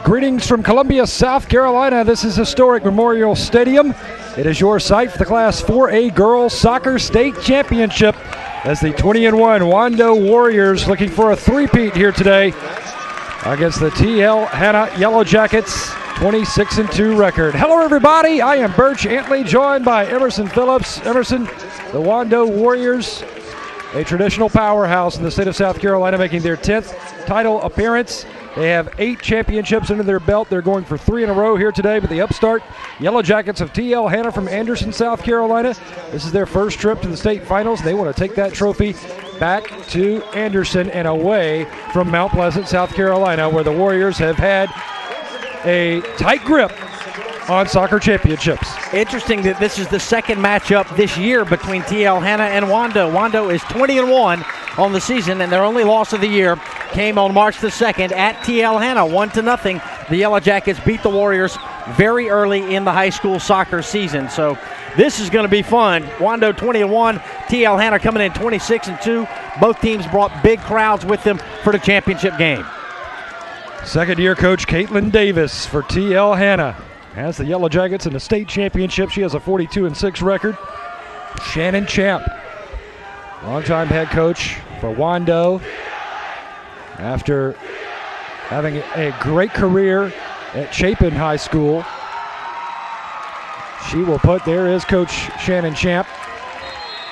Greetings from Columbia, South Carolina. This is historic Memorial Stadium. It is your site for the Class 4A Girls Soccer State Championship as the 20-1 Wando Warriors looking for a three-peat here today against the TL Hanna Yellow Jackets, 26-2 record. Hello, everybody. I am Birch Antley, joined by Emerson Phillips. Emerson, the Wando Warriors, a traditional powerhouse in the state of South Carolina, making their 10th title appearance. They have 8 championships under their belt. They're going for 3 in a row here today, but the upstart Yellow Jackets of TL Hanna from Anderson, South Carolina. This is their first trip to the state finals. They want to take that trophy back to Anderson and away from Mount Pleasant, South Carolina, where the Warriors have had a tight grip on soccer championships. Interesting that this is the second matchup this year between TL Hanna and Wando. Wando is 20-1 on the season, and their only loss of the year came on March the 2nd at TL Hanna, 1-0. The Yellow Jackets beat the Warriors very early in the high school soccer season. So this is going to be fun. Wando 20-1, TL Hanna coming in 26-2. Both teams brought big crowds with them for the championship game. Second-year coach Caitlin Davis for TL Hanna has the Yellow Jackets in the state championship. She has a 42-6 record. Shannon Champ, longtime head coach for Wando, after having a great career at Chapin High School. She will put, there is Coach Shannon Champ.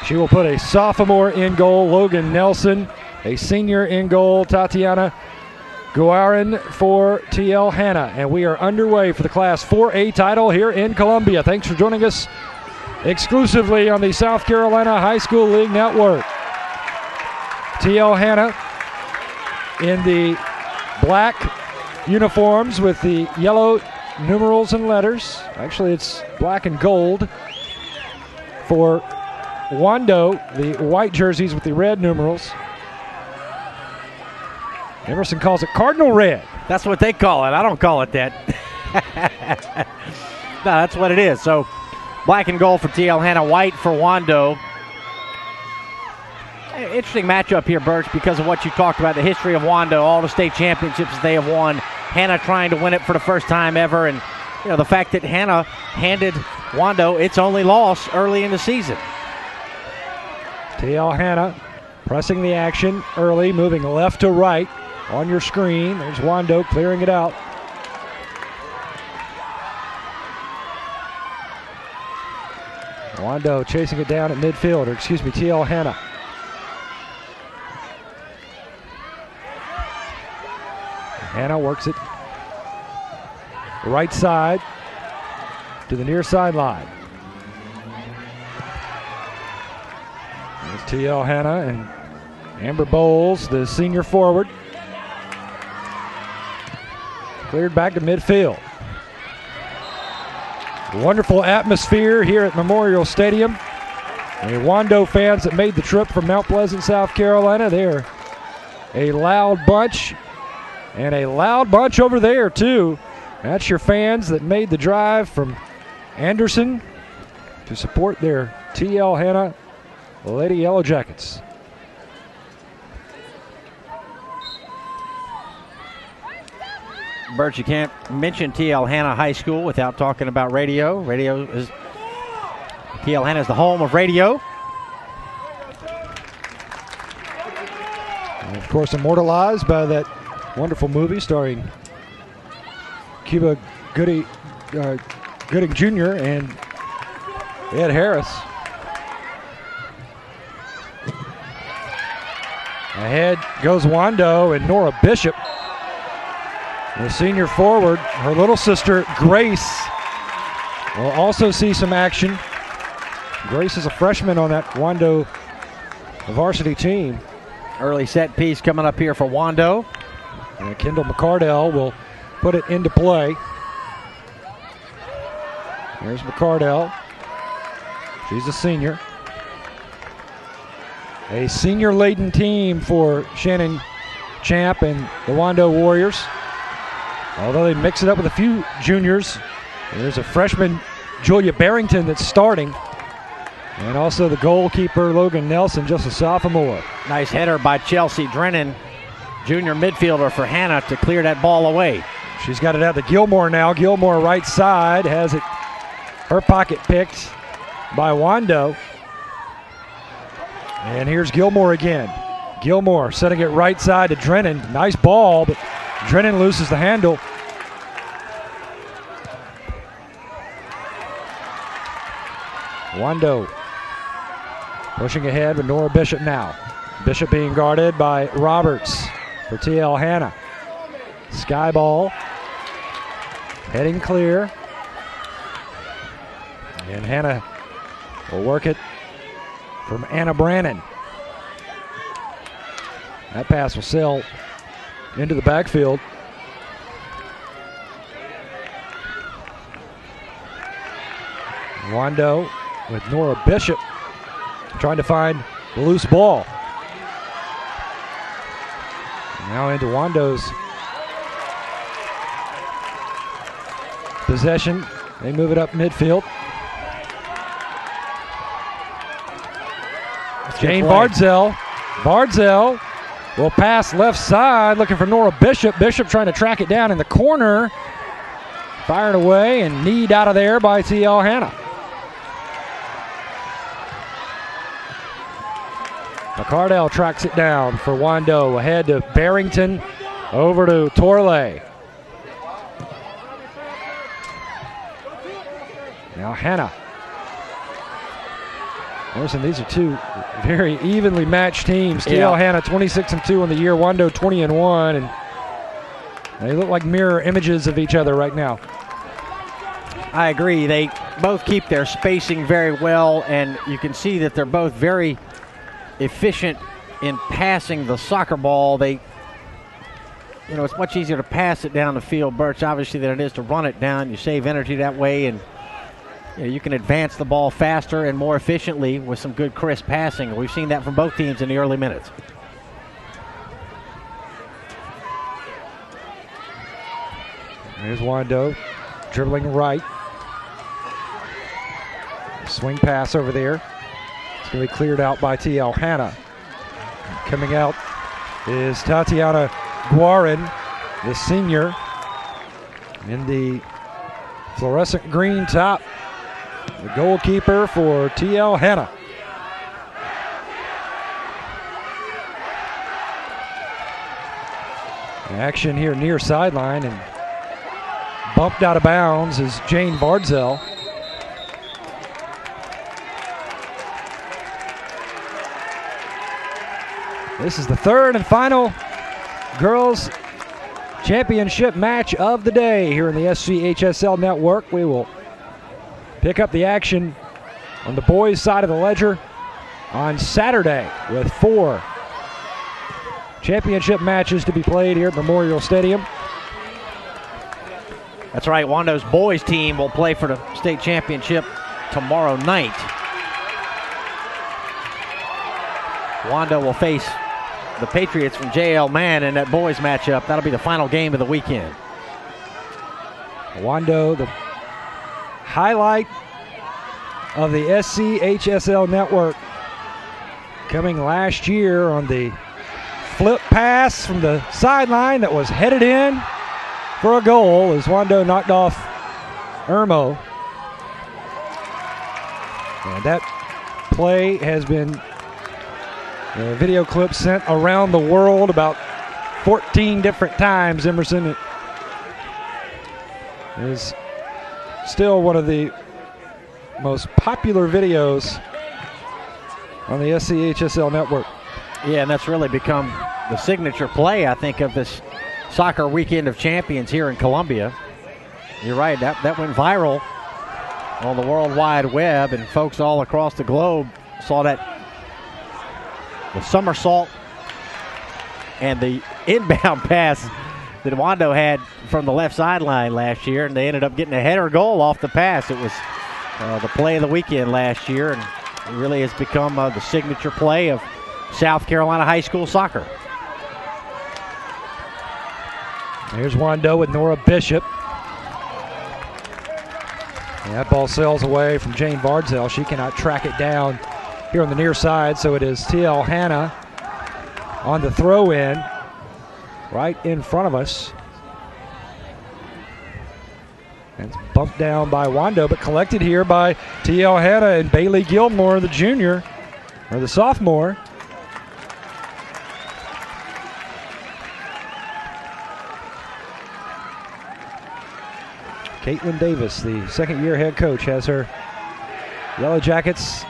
She will put a sophomore in goal, Logan Nelson, a senior in goal, Tatiana Guarin for TL Hanna. And we are underway for the Class 4A title here in Columbia. Thanks for joining us exclusively on the South Carolina High School League Network. TL Hanna in the black uniforms with the yellow numerals and letters. Actually, it's black and gold for Wando, the white jerseys with the red numerals. Emerson calls it Cardinal Red. That's what they call it. I don't call it that. No, that's what it is. So black and gold for TL Hanna, white for Wando. Interesting matchup here, Birch, because of what you talked about, the history of Wando, all the state championships they have won. Hanna trying to win it for the first time ever, and the fact that Hanna handed Wando its only loss early in the season. TL Hanna pressing the action early, moving left to right on your screen. There's Wando clearing it out. Wando chasing it down at midfield, or excuse me, TL Hanna. Hanna works it right side to the near sideline. There's TL Hanna and Amber Bowles, the senior forward. Cleared back to midfield. Wonderful atmosphere here at Memorial Stadium. The Wando fans that made the trip from Mount Pleasant, South Carolina, they're a loud bunch. And a loud bunch over there, too. That's your fans that made the drive from Anderson to support their TL Hanna Lady Yellow Jackets. Bert, you can't mention TL Hanna High School without talking about radio. TL Hanna is the home of radio. And of course, immortalized by that wonderful movie starring Cuba Gooding Jr. and Ed Harris. Ahead goes Wando and Nora Bishop. The senior forward, her little sister Grace, will also see some action. Grace is a freshman on that Wando varsity team. Early set piece coming up here for Wando. And Kendall McCardell will put it into play. There's McCardell. She's a senior. A senior-laden team for Shannon Champ and the Wando Warriors. Although they mix it up with a few juniors. There's a freshman, Julia Barrington, that's starting. And also the goalkeeper, Logan Nelson, just a sophomore. Nice header by Chelsea Drennan, junior midfielder for Hanna, to clear that ball away. She's got it out to Gilmore now. Gilmore right side has it, her pocket picked by Wando. And here's Gilmore again. Gilmore setting it right side to Drennan. Nice ball, but Drennan loses the handle. Wando pushing ahead with Nora Bishop now. Bishop being guarded by Roberts for TL Hanna. Sky ball. Heading clear. And Hanna will work it from Anna Brannon. That pass will sail into the backfield. Wando with Nora Bishop trying to find the loose ball. Now into Wando's possession. They move it up midfield. Jane Bardzell. Bardzell will pass left side looking for Nora Bishop. Bishop trying to track it down in the corner. Fired away and kneed out of there by TL Hanna. McCardell tracks it down for Wando. Ahead to Barrington. Over to Torley. Now Hanna. Listen, these are two very evenly matched teams. TL Hanna 26-2 on the year. Wando 20-1, and they look like mirror images of each other right now. I agree. They both keep their spacing very well, and you can see that they're both very efficient in passing the soccer ball. It's much easier to pass it down the field, Birch, obviously, than it is to run it down. You save energy that way, and you can advance the ball faster and more efficiently with some good crisp passing. We've seen that from both teams in the early minutes. Here's Wando dribbling right. Swing pass over there. It's going to be cleared out by TL Hanna. Coming out is Tatiana Guarin, the senior, in the fluorescent green top. The goalkeeper for TL Hanna. Action here near sideline, and bumped out of bounds is Jane Bardzell. This is the third and final girls championship match of the day here in the SCHSL network. We will pick up the action on the boys' side of the ledger on Saturday with 4 championship matches to be played here at Memorial Stadium. That's right. Wando's boys team will play for the state championship tomorrow night. Wando will face the Patriots from JL Mann in that boys matchup. That'll be the final game of the weekend. Wando, the highlight of the SCHSL network, coming last year on the flip pass from the sideline that was headed in for a goal as Wando knocked off Irmo. And that play has been video clip sent around the world about 14 different times. Emerson, it is still one of the most popular videos on the SCHSL network. Yeah, and that's really become the signature play, I think, of this soccer weekend of champions here in Columbia. You're right, that went viral on the World Wide Web, and folks all across the globe saw that. The somersault and the inbound pass that Wando had from the left sideline last year, and they ended up getting a header goal off the pass. It was the play of the weekend last year, and it really has become the signature play of South Carolina high school soccer. Here's Wando with Nora Bishop. And that ball sails away from Jane Bardzell. She cannot track it down here on the near side, so it is TL Hanna on the throw-in right in front of us. And it's bumped down by Wando, but collected here by T.L. Hanna and Bailey Gilmore, the junior, or the sophomore. Caitlin Davis, the second-year head coach, has her Yellow Jackets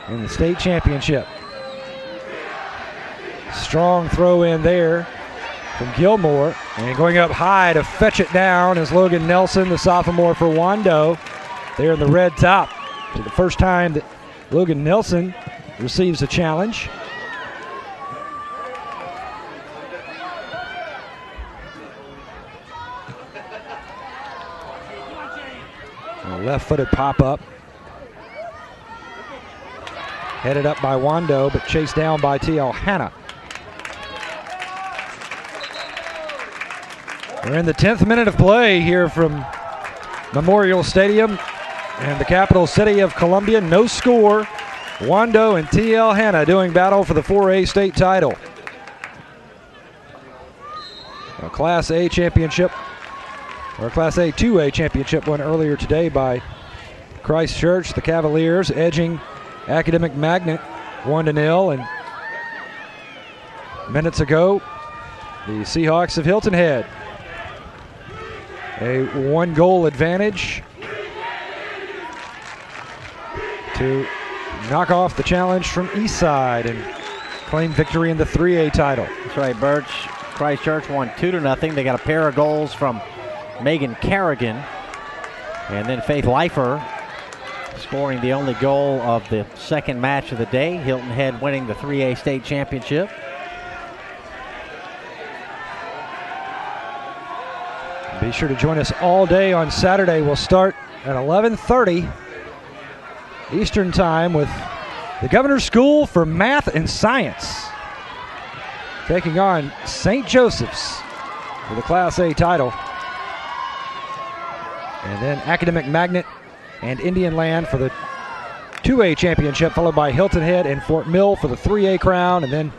in the state championship. Strong throw in there from Gilmore, and going up high to fetch it down is Logan Nelson, the sophomore for Wando. There in the red top. So the first time that Logan Nelson receives a challenge. A left-footed pop-up. Headed up by Wando, but chased down by T.L. Hanna. We're in the 10th minute of play here from Memorial Stadium and the capital city of Columbia. No score. Wando and T.L. Hanna doing battle for the 4A state title. A Class A championship, or Class A 2A championship won earlier today by Christchurch. The Cavaliers edging Academic Magnet 1-0, and minutes ago, the Seahawks of Hilton Head. A 1-goal advantage to knock off the challenge from Eastside and claim victory in the 3A title. That's right, Birch. Christchurch won 2-0. They got a pair of goals from Megan Carrigan, and then Faith Leifer scoring the only goal of the second match of the day. Hilton Head winning the 3A state championship. Be sure to join us all day on Saturday. We'll start at 11:30 Eastern Time with the Governor's School for Math and Science taking on St. Joseph's for the Class A title. And then Academic Magnet and Indian Land for the 2A championship, followed by Hilton Head and Fort Mill for the 3A crown. And then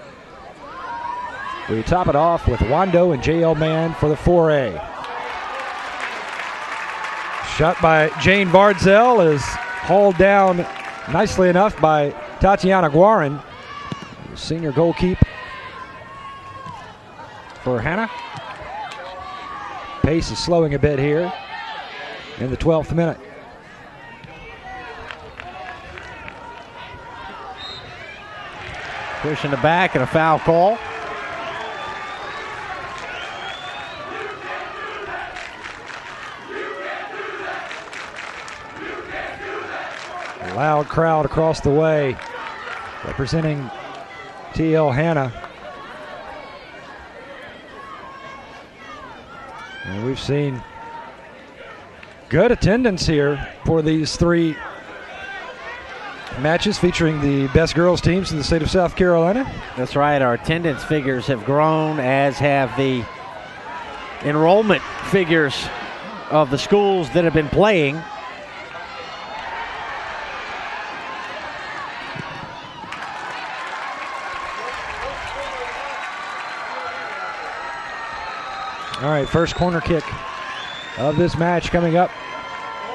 we top it off with Wando and JL Mann for the 4A. Shot by Jane Bardzell is hauled down nicely enough by Tatiana Guarin, senior goalkeeper for Hanna. Pace is slowing a bit here in the 12th minute. Push in the back and a foul call. A loud crowd across the way representing T.L. Hanna. And we've seen good attendance here for these three matches featuring the best girls teams in the state of South Carolina. That's right. Our attendance figures have grown, as have the enrollment figures of the schools that have been playing. All right, first corner kick of this match coming up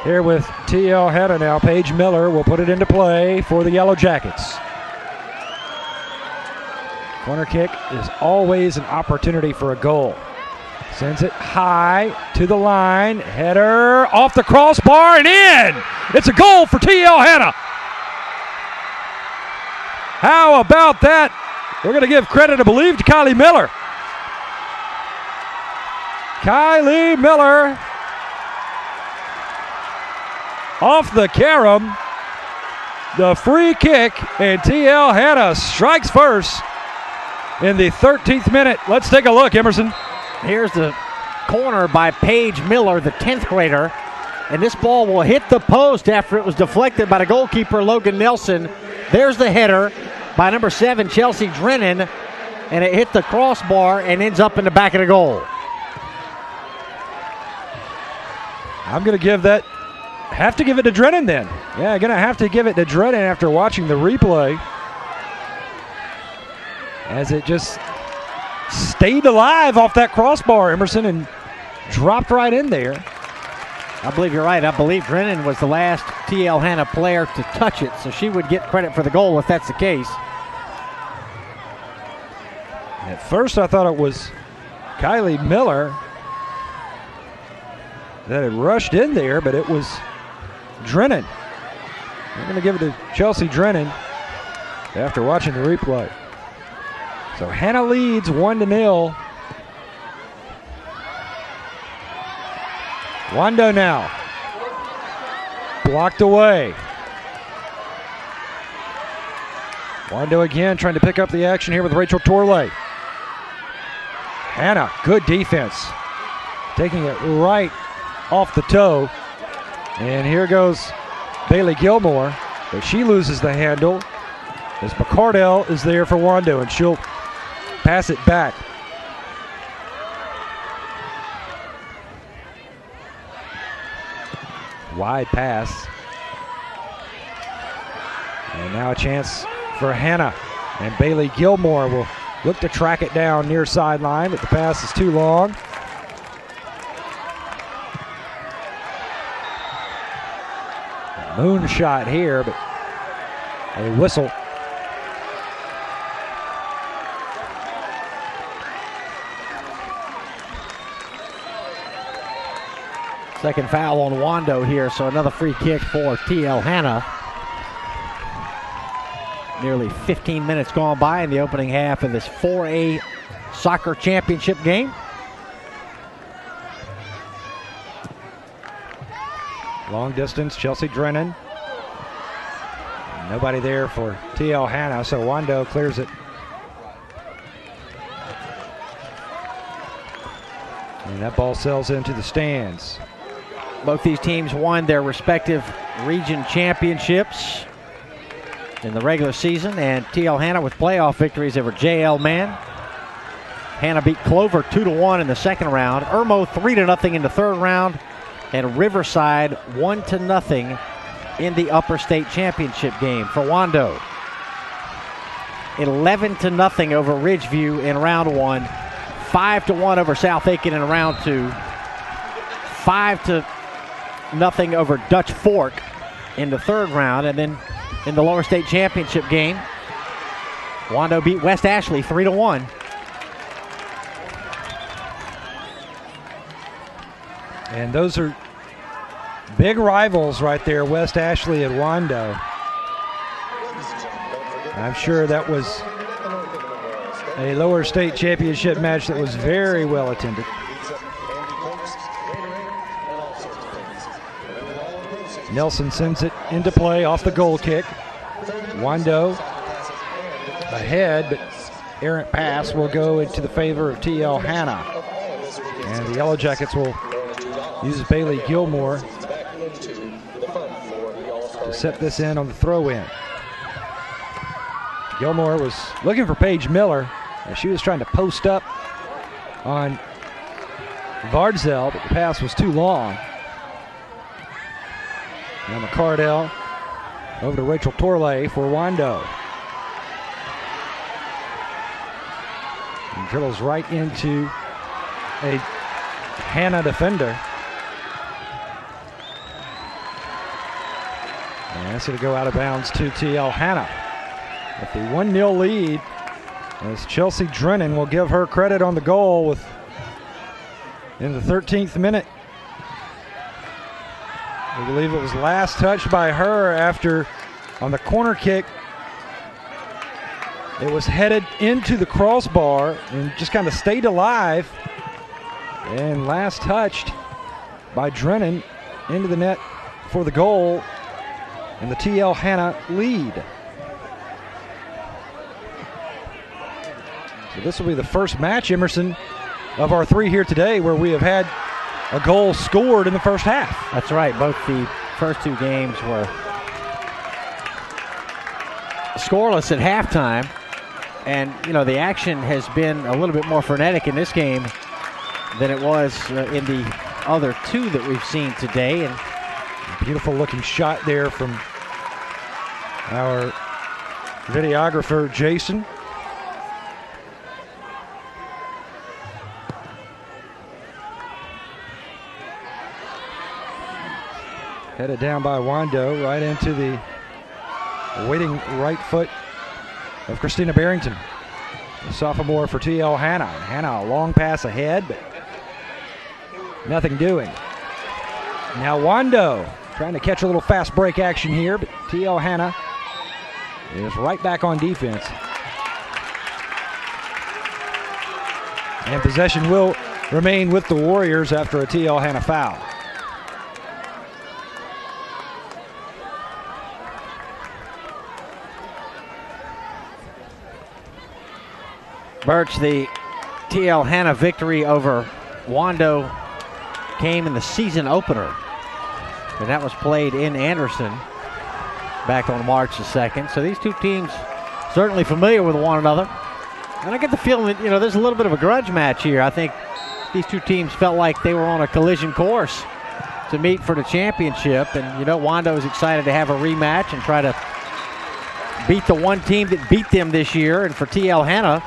here with T.L. Hanna now. Paige Miller will put it into play for the Yellow Jackets. Corner kick is always an opportunity for a goal. Sends it high to the line. Header off the crossbar and in! It's a goal for T.L. Hanna. How about that? We're going to give credit, I believe, to Kylie Miller. Kylie Miller off the carom, the free kick, and T.L. Hanna strikes first in the 13th minute. Let's take a look, Emerson. Here's the corner by Paige Miller, the 10th grader, and this ball will hit the post after it was deflected by the goalkeeper, Logan Nelson. There's the header by number 7, Chelsea Drennan, and it hit the crossbar and ends up in the back of the goal. I'm going to give that, have to give it to Drennan then. Yeah, going to have to give it to Drennan after watching the replay, as it just stayed alive off that crossbar, Emerson, and dropped right in there. I believe you're right. I believe Drennan was the last TL Hanna player to touch it, so she would get credit for the goal if that's the case. At first I thought it was Kylie Miller that had rushed in there, but it was Drennan. I'm going to give it to Chelsea Drennan after watching the replay. So Hanna leads 1-0. Wando now. Blocked away. Wando again trying to pick up the action here with Rachel Torley. Hanna, good defense. Taking it right off the toe. And here goes Bailey Gilmore, but she loses the handle as McCardell is there for Wando, and she'll pass it back. Wide pass. And now a chance for Hanna. And Bailey Gilmore will look to track it down near sideline, but the pass is too long. A moonshot here, but a whistle. Second foul on Wando here, so another free kick for TL Hanna. Nearly 15 minutes gone by in the opening half of this 4A soccer championship game. Long distance, Chelsea Drennan. Nobody there for TL Hanna, so Wando clears it. And that ball sails into the stands. Both these teams won their respective region championships in the regular season, and TL Hanna with playoff victories over JL Man. Hanna beat Clover 2-1 in the second round, Irmo 3-0 in the third round, and Riverside 1-0 in the Upper State Championship game for Wando. 11-0 over Ridgeview in round one, 5-1 over South Aiken in round two, 5-0 over Dutch Fork in the third round, and then in the Lower State Championship game, Wando beat West Ashley 3-1. And those are big rivals right there, West Ashley and Wando. I'm sure that was a Lower State Championship match that was very well attended. Nelson sends it into play off the goal kick. Wando ahead, but errant pass will go into the favor of TL Hanna. And the Yellow Jackets will use Bailey Gilmore to set this in on the throw-in. Gilmore was looking for Paige Miller as she was trying to post up on Vardzell, but the pass was too long. Now McCardell over to Rachel Torley for Wando. And dribbles right into a Hanna defender. And that's going to go out of bounds to TL Hanna. With the 1-0 lead, as Chelsea Drennan will give her credit on the goal in the 13th minute. I believe it was last touched by her after on the corner kick. It was headed into the crossbar and just kind of stayed alive. And last touched by Drennan into the net for the goal and the TL Hanna lead. So this will be the first match, Emerson, of our three here today where we have had a goal scored in the first half. That's right. Both the first two games were scoreless at halftime. And, you know, the action has been a little bit more frenetic in this game than it was in the other two that we've seen today. And beautiful looking shot there from our videographer, Jason. Headed down by Wando, right into the waiting right foot of Christina Barrington, the sophomore for TL Hanna. Hanna, a long pass ahead, but nothing doing. Now Wando trying to catch a little fast break action here, but TL Hanna is right back on defense. And possession will remain with the Warriors after a TL Hanna foul. Birch, the TL Hanna victory over Wando came in the season opener. And that was played in Anderson back on March the 2nd. So these two teams certainly familiar with one another. And I get the feeling that, there's a little bit of a grudge match here. I think these two teams felt like they were on a collision course to meet for the championship. And, Wando is excited to have a rematch and try to beat the one team that beat them this year. And for TL Hanna,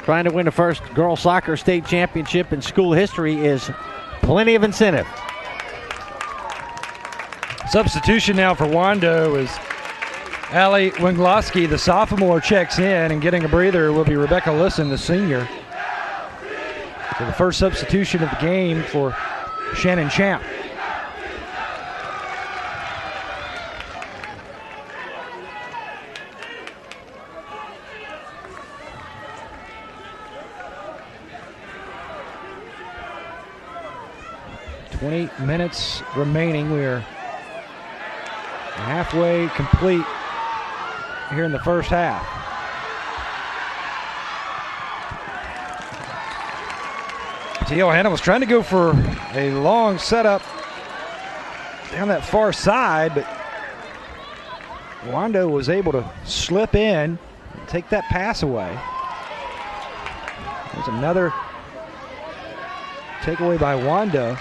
trying to win the first girls soccer state championship in school history is plenty of incentive. Substitution now for Wando is Allie Wengloski, the sophomore, checks in, and getting a breather will be Rebecca Lisson, the senior. So the first substitution of the game for Shannon Champ. $20 minutes remaining. We are halfway complete here in the first half. TL Hanna was trying to go for a long setup down that far side, but Wando was able to slip in and take that pass away. There's another takeaway by Wando.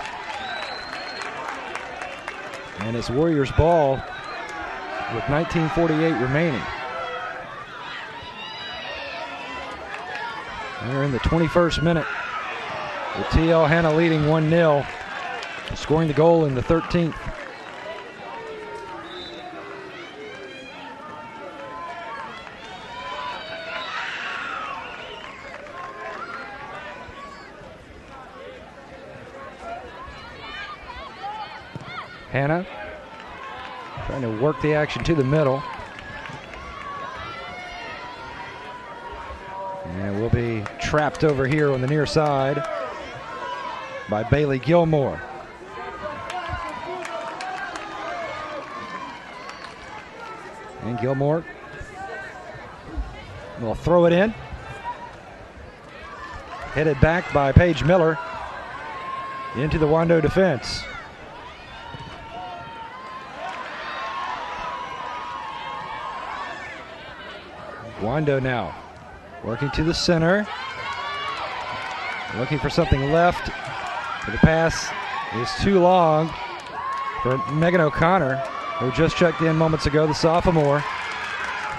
And it's Warriors ball with 19:48 remaining. We're in the 21st minute with TL Hanna leading 1-0, scoring the goal in the 13th. Hanna trying to work the action to the middle. And will be trapped over here on the near side by Bailey Gilmore. And Gilmore will throw it in. Headed back by Paige Miller into the Wando defense. Wando now working to the center, looking for something left, but the pass is too long for Megan O'Connor, who just checked in moments ago, the sophomore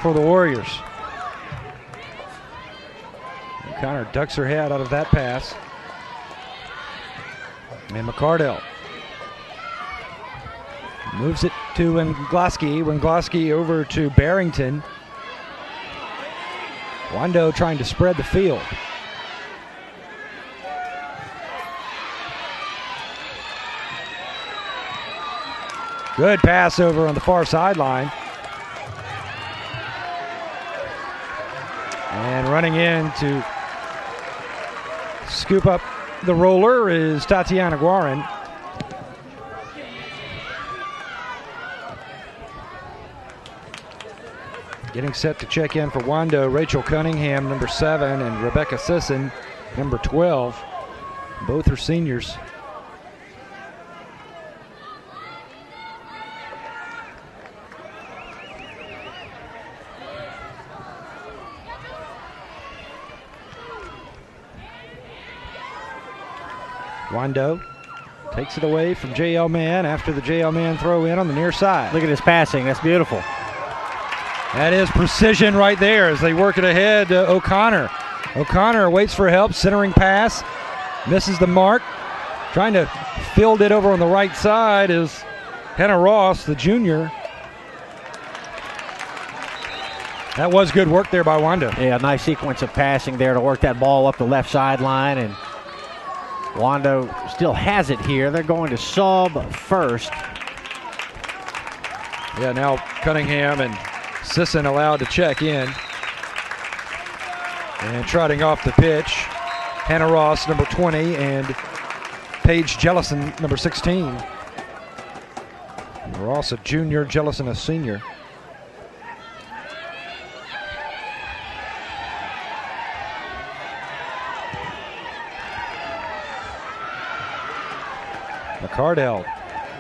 for the Warriors. O'Connor ducks her head out of that pass. And McCardell moves it to Wengloski. Wengloski over to Barrington. Wando trying to spread the field. Good pass over on the far sideline. And running in to scoop up the roller is Tatiana Guarin. Getting set to check in for Wando, Rachel Cunningham, number 7, and Rebecca Sisson, number 12. Both are seniors. Wando takes it away from JL Mann after the JL Mann throw in on the near side. Look at his passing. That's beautiful. That is precision right there as they work it ahead to O'Connor. O'Connor waits for help, centering pass, misses the mark. Trying to field it over on the right side is Hanna Ross, the junior. That was good work there by Wando. Yeah, nice sequence of passing there to work that ball up the left sideline, and Wando still has it here. They're going to sub first. Yeah, now Cunningham and Sisson allowed to check in. And trotting off the pitch, Hanna Ross, number 20, and Paige Jellison, number 16. Ross, a junior, Jellison, a senior. McCardell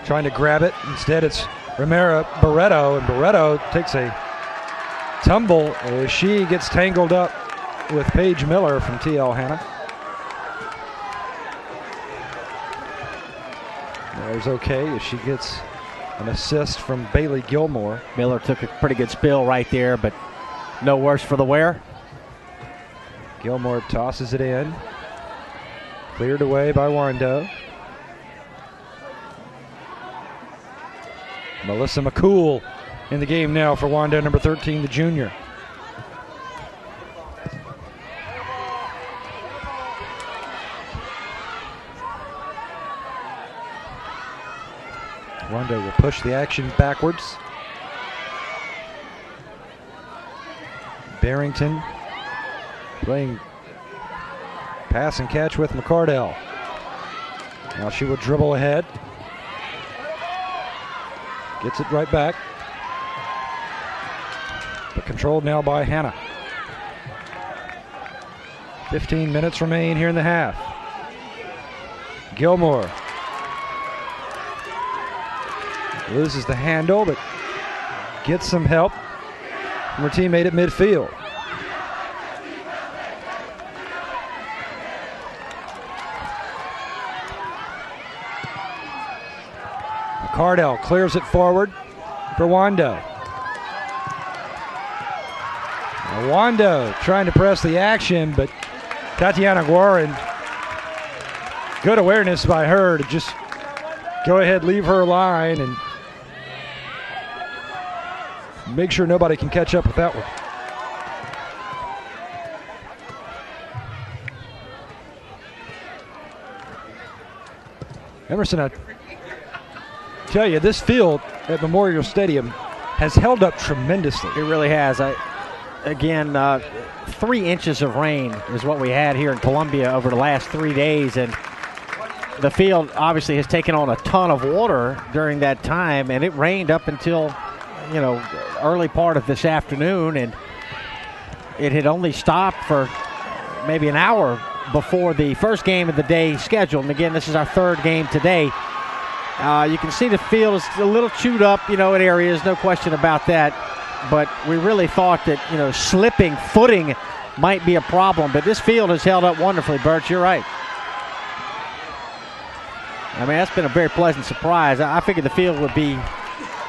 trying to grab it. Instead, it's Barreto, and Barreto takes a tumble as she gets tangled up with Paige Miller from TL Hanna. There's okay as she gets an assist from Bailey Gilmore. Miller took a pretty good spill right there, but no worse for the wear. Gilmore tosses it in. Cleared away by Wando. Melissa McCool in the game now for Wando, number 13, the junior. Wando will push the action backwards. Barrington playing pass and catch with McCardell. Now she will dribble ahead. Gets it right back. But controlled now by Hanna. 15 minutes remain here in the half. Gilmore loses the handle, but gets some help from her teammate at midfield. McCardell clears it forward for Wando. Now Wando trying to press the action, but Tatiana Guarin, good awareness by her to just go ahead, leave her line, and make sure nobody can catch up with that one. Emerson, I tell you, this field at Memorial Stadium has held up tremendously. It really has. Again, 3 inches of rain is what we had here in Columbia over the last 3 days, and the field obviously has taken on a ton of water during that time, and it rained up until, early part of this afternoon, and it had only stopped for maybe an hour before the first game of the day scheduled. And again, this is our 3rd game today. You can see the field is a little chewed up, in areas, no question about that. But we really thought that, slipping, footing might be a problem. But this field has held up wonderfully, Birch. You're right. I mean, that's been a very pleasant surprise. I figured the field would be,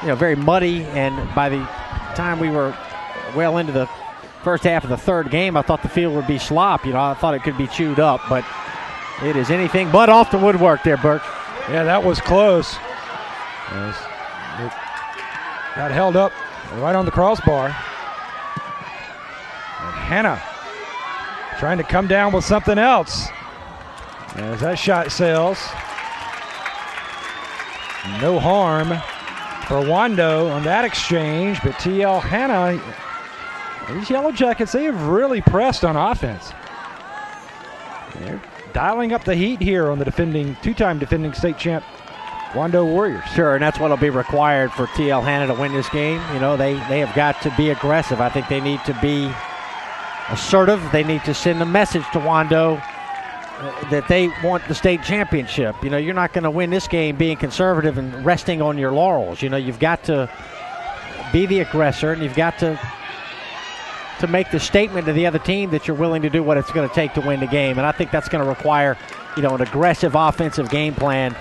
very muddy. And by the time we were well into the first half of the 3rd game, I thought the field would be slop. I thought it could be chewed up. But it is anything but off the woodwork there, Birch. Yeah, that was close. It got held up right on the crossbar. And Hanna trying to come down with something else. As that shot sails. No harm for Wando on that exchange, but TL Hanna, these Yellow Jackets, they have really pressed on offense. They're dialing up the heat here on the two-time defending state champ Wando Warriors. Sure, and that's what will be required for TL Hanna to win this game. They have got to be aggressive. I think they need to be assertive. They need to send a message to Wando that they want the state championship. You're not going to win this game being conservative and resting on your laurels. You've got to be the aggressor, and you've got to make the statement to the other team that you're willing to do what it's going to take to win the game. And I think that's going to require, an aggressive offensive game plan,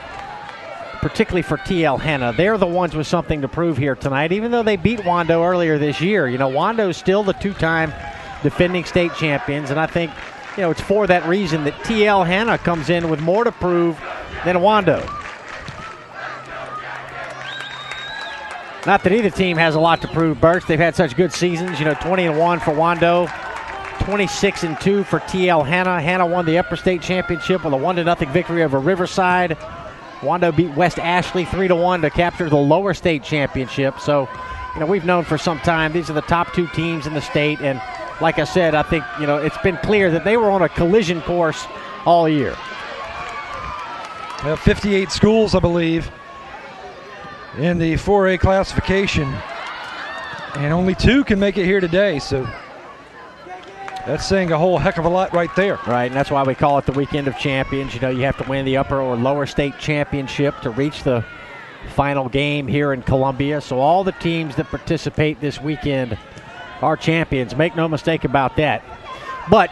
particularly for TL Hanna. They're the ones with something to prove here tonight, even though they beat Wando earlier this year. Wando's still the 2-time defending state champions, and I think, it's for that reason that TL Hanna comes in with more to prove than Wando. Not that either team has a lot to prove, Birch. They've had such good seasons. 20-1 for Wando, 26-2 for TL Hanna. Hanna won the Upper State Championship with a 1-0 victory over Riverside. Wando beat West Ashley 3-1 to capture the Lower State Championship. So, we've known for some time these are the top two teams in the state. And like I said, I think, it's been clear that they were on a collision course all year. 58 schools, I believe, in the 4A classification, and only 2 can make it here today, so that's saying a whole heck of a lot right there. Right, and that's why we call it the Weekend of Champions. You have to win the upper or lower state championship to reach the final game here in Columbia, so all the teams that participate this weekend are champions. Make no mistake about that. But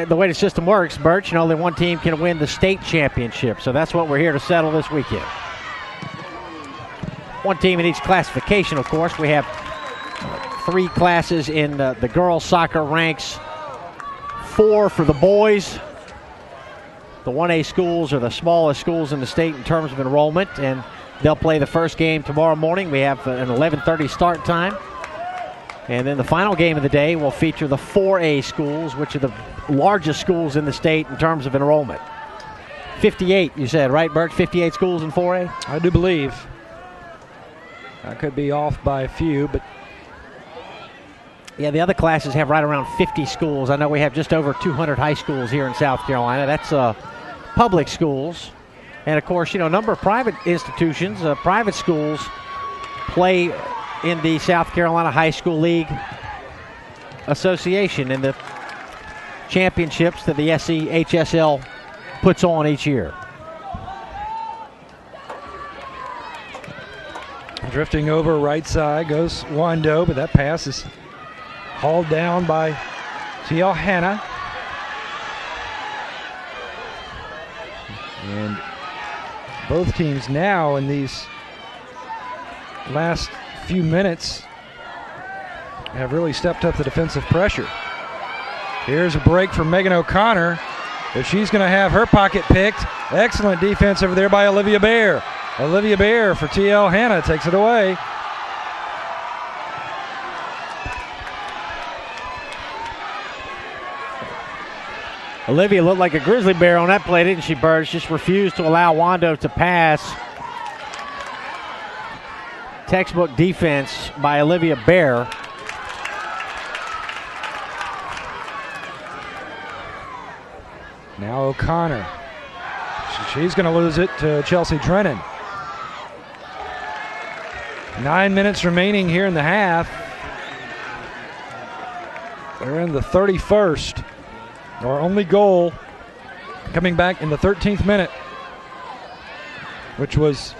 the way the system works, Birch, only one team can win the state championship, so that's what we're here to settle this weekend. One team in each classification, of course. We have 3 classes in the girls' soccer ranks, 4 for the boys. The 1A schools are the smallest schools in the state in terms of enrollment, and they'll play the first game tomorrow morning. We have an 11:30 start time. And then the final game of the day will feature the 4A schools, which are the largest schools in the state in terms of enrollment. 58, you said, right, Birch? 58 schools in 4A? I do believe. I could be off by a few, but yeah, the other classes have right around 50 schools. I know we have just over 200 high schools here in South Carolina. That's public schools. And, of course, a number of private institutions, private schools play in the South Carolina High School League Association in the championships that the SCHSL puts on each year. Drifting over right side goes Wando, but that pass is hauled down by TL Hanna. And both teams now in these last few minutes have really stepped up the defensive pressure. Here's a break from Megan O'Connor, but she's going to have her pocket picked. Excellent defense over there by Olivia Bear. Olivia Bear for TL Hanna takes it away. Olivia looked like a grizzly bear on that play, didn't she, Birch? Just refused to allow Wando to pass. Textbook defense by Olivia Bear. Now O'Connor. She's going to lose it to Chelsea Drennan. 9 minutes remaining here in the half. We're in the 31st. Our only goal coming back in the 13th minute, which was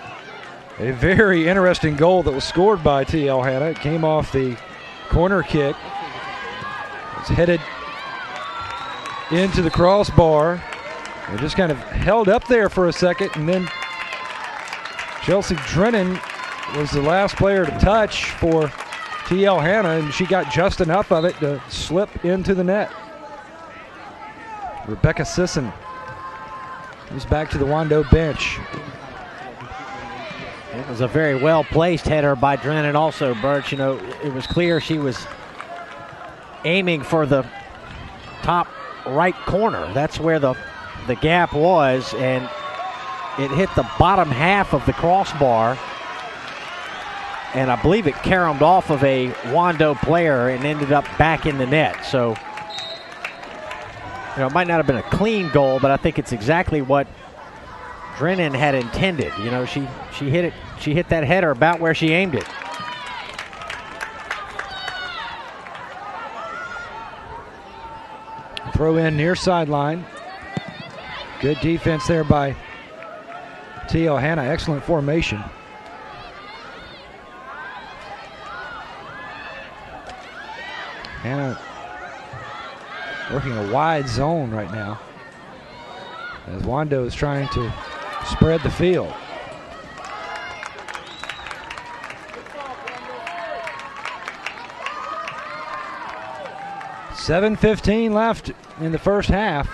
a very interesting goal that was scored by TL Hanna. It came off the corner kick. It's headed into the crossbar. It just kind of held up there for a second, and then Chelsea Drennan was the last player to touch for TL Hanna, and she got just enough of it to slip into the net. Rebecca Sisson moves back to the Wando bench. It was a very well-placed header by Drennan also, Birch. It was clear she was aiming for the top right corner. That's where the gap was, and it hit the bottom half of the crossbar, and I believe it caromed off of a Wando player and ended up back in the net. So, it might not have been a clean goal, but I think it's exactly what Drennan had intended. She hit it. She hit that header about where she aimed it. Throw in near sideline. Good defense there by TL Hanna. Excellent formation. Hanna working a wide zone right now as Wando is trying to spread the field. $7:15 left in the first half.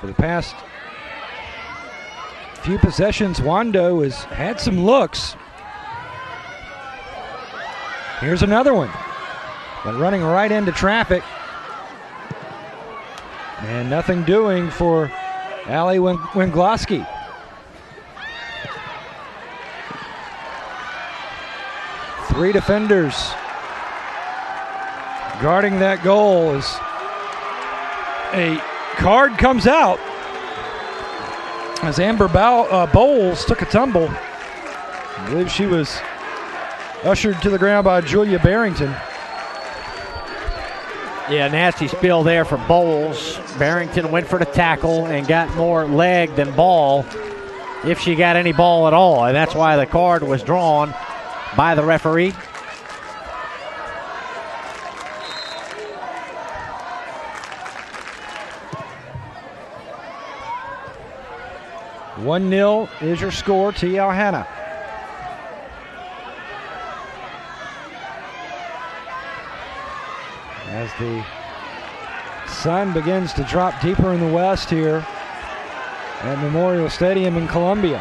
For the past few possessions, Wando has had some looks. Here's another one, but running right into traffic. And nothing doing for Allie Wingloski. Three defenders guarding that goal as a card comes out as Amber Bowles took a tumble. I believe she was ushered to the ground by Julia Barrington. Yeah, nasty spill there for Bowles. Barrington went for the tackle and got more leg than ball, if she got any ball at all, and that's why the card was drawn by the referee. "1-0 is your score, TL Hanna. As the sun begins to drop deeper in the west here at Memorial Stadium in Columbia.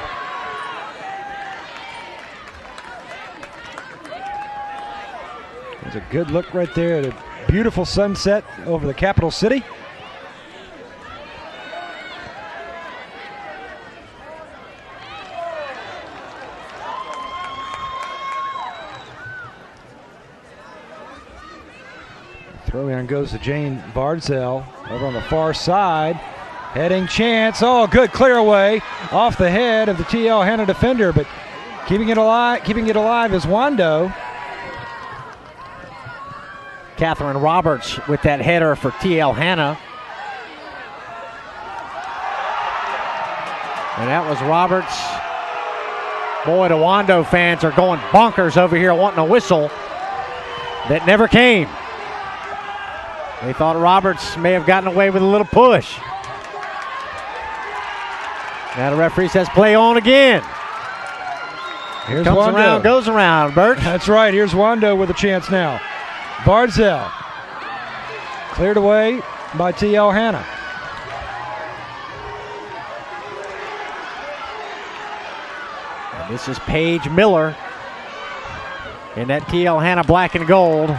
There's a good look right there at a beautiful sunset over the capital city. Throw in goes to Jane Bardzell over on the far side. Heading chance. Oh, good clear away off the head of the TL Hanna defender, but keeping it alive is Wando. Catherine Roberts with that header for TL Hanna. And that was Roberts. Boy, the Wando fans are going bonkers over here wanting a whistle that never came. They thought Roberts may have gotten away with a little push. Now the referee says play on again. Here's Comes Wando. around, goes around, Birch. That's right, here's Wando with a chance now. Bardzell cleared away by TL Hanna. And this is Paige Miller in that TL Hanna black and gold.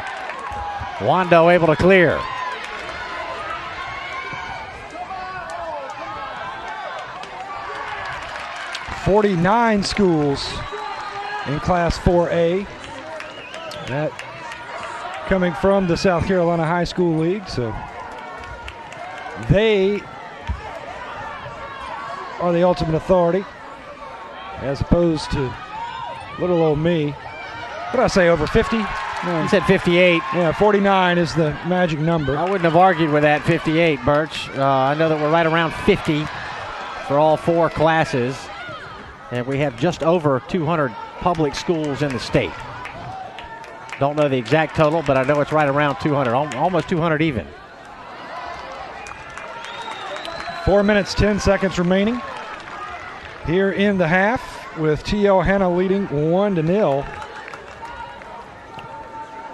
Wando able to clear. "49 schools in Class 4A. That coming from the South Carolina High School League, so they are the ultimate authority as opposed to little old me. What did I say, over 50? You said 58. Yeah, 49 is the magic number. I wouldn't have argued with that 58, Birch. I know that we're right around 50 for all four classes, and we have just over 200 public schools in the state. Don't know the exact total, but I know it's right around 200, almost 200 even. 4 minutes, 10 seconds remaining here in the half, with TL Hanna leading 1-0.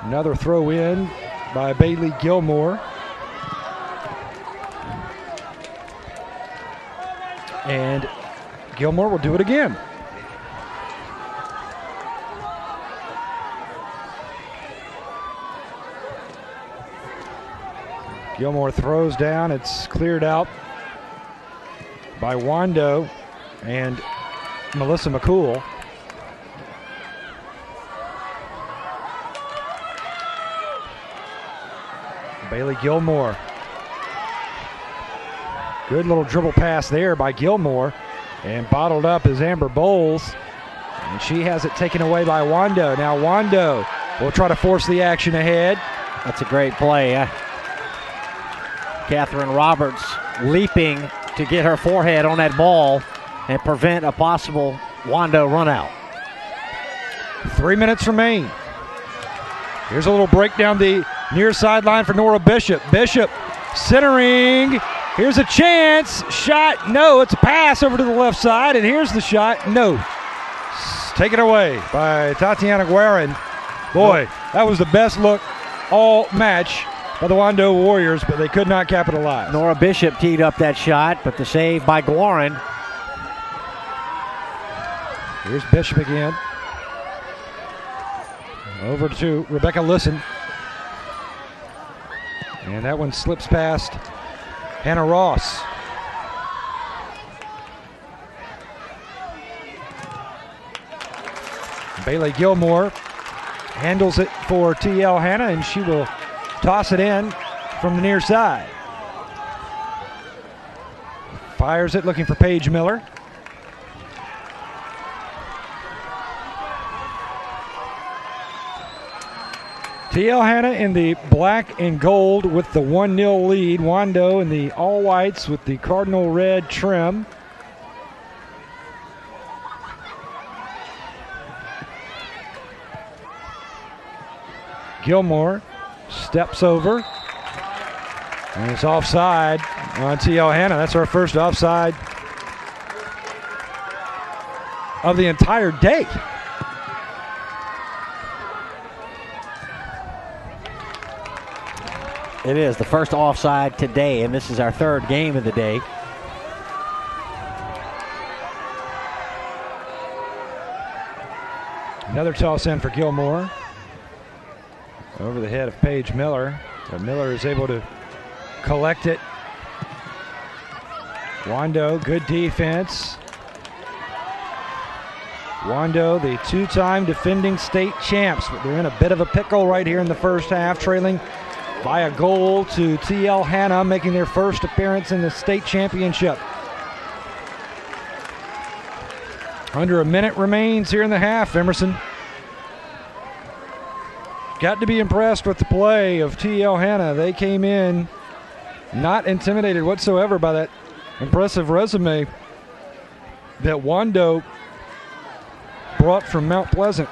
Another throw in by Bailey Gilmore. And Gilmore will do it again. Gilmore throws down. It's cleared out by Wando and Melissa McCool. Bailey Gilmore. Good little dribble pass there by Gilmore. And bottled up is Amber Bowles. And she has it taken away by Wando. Now Wando will try to force the action ahead. That's a great play. Catherine Roberts leaping to get her forehead on that ball and prevent a possible Wando run out. 3 minutes remain. Here's a little break down the near sideline for Nora Bishop. Bishop centering. Here's a chance. Shot. No, it's a pass over to the left side. And here's the shot. No. Taken away by Tatiana Guerin. Boy, that was the best look all match by the Wando Warriors, but they could not capitalize. Nora Bishop teed up that shot, but the save by Guerin. Here's Bishop again. Over to Rebecca Listen. And that one slips past Hannah Ross. Bailey Gilmore handles it for TL Hanna, and she will toss it in from the near side. Fires it, looking for Paige Miller. TL Hanna in the black and gold with the 1-0 lead. Wando in the all whites with the cardinal red trim. Gilmore steps over, and it's offside on TL Hanna. That's our first offside of the entire day. It is the first offside today, and this is our third game of the day. Another toss in for Gilmore. Over the head of Paige Miller. But Miller is able to collect it. Wando, good defense. Wando, the two-time defending state champs, but they're in a bit of a pickle right here in the first half, trailing by a goal to TL Hanna, making their first appearance in the state championship. Under a minute remains here in the half, Emerson. Got to be impressed with the play of TL Hanna. They came in not intimidated whatsoever by that impressive resume that Wando brought from Mount Pleasant.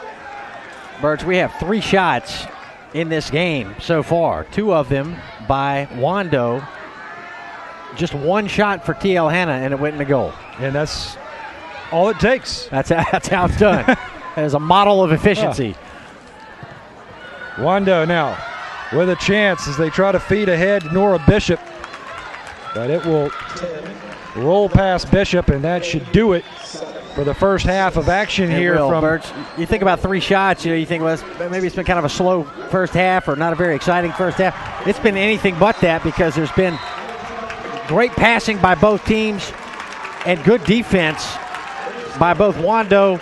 Birch, we have 3 shots in this game so far. 2 of them by Wando. Just 1 shot for TL Hanna, and it went in the goal. And that's all it takes. That's how it's done. That is a model of efficiency. Yeah. Wando now with a chance as they try to feed ahead Nora Bishop. But it will roll past Bishop, and that should do it for the first half of action here. From Birch, you think about 3 shots, you think, well, maybe it's been kind of a slow first half or not a very exciting first half. It's been anything but that, because there's been great passing by both teams and good defense by both Wando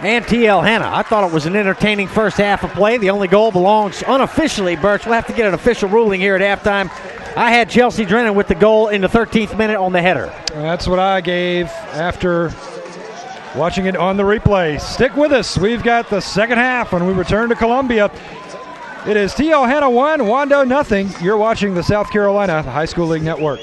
and TL Hanna. I thought it was an entertaining first half of play. The only goal belongs unofficially, Birch. We'll have to get an official ruling here at halftime. I had Chelsea Drennan with the goal in the 13th minute on the header. That's what I gave after watching it on the replay. Stick with us. We've got the second half when we return to Columbia. It is TL Hanna 1, Wando nothing. You're watching the South Carolina High School League Network.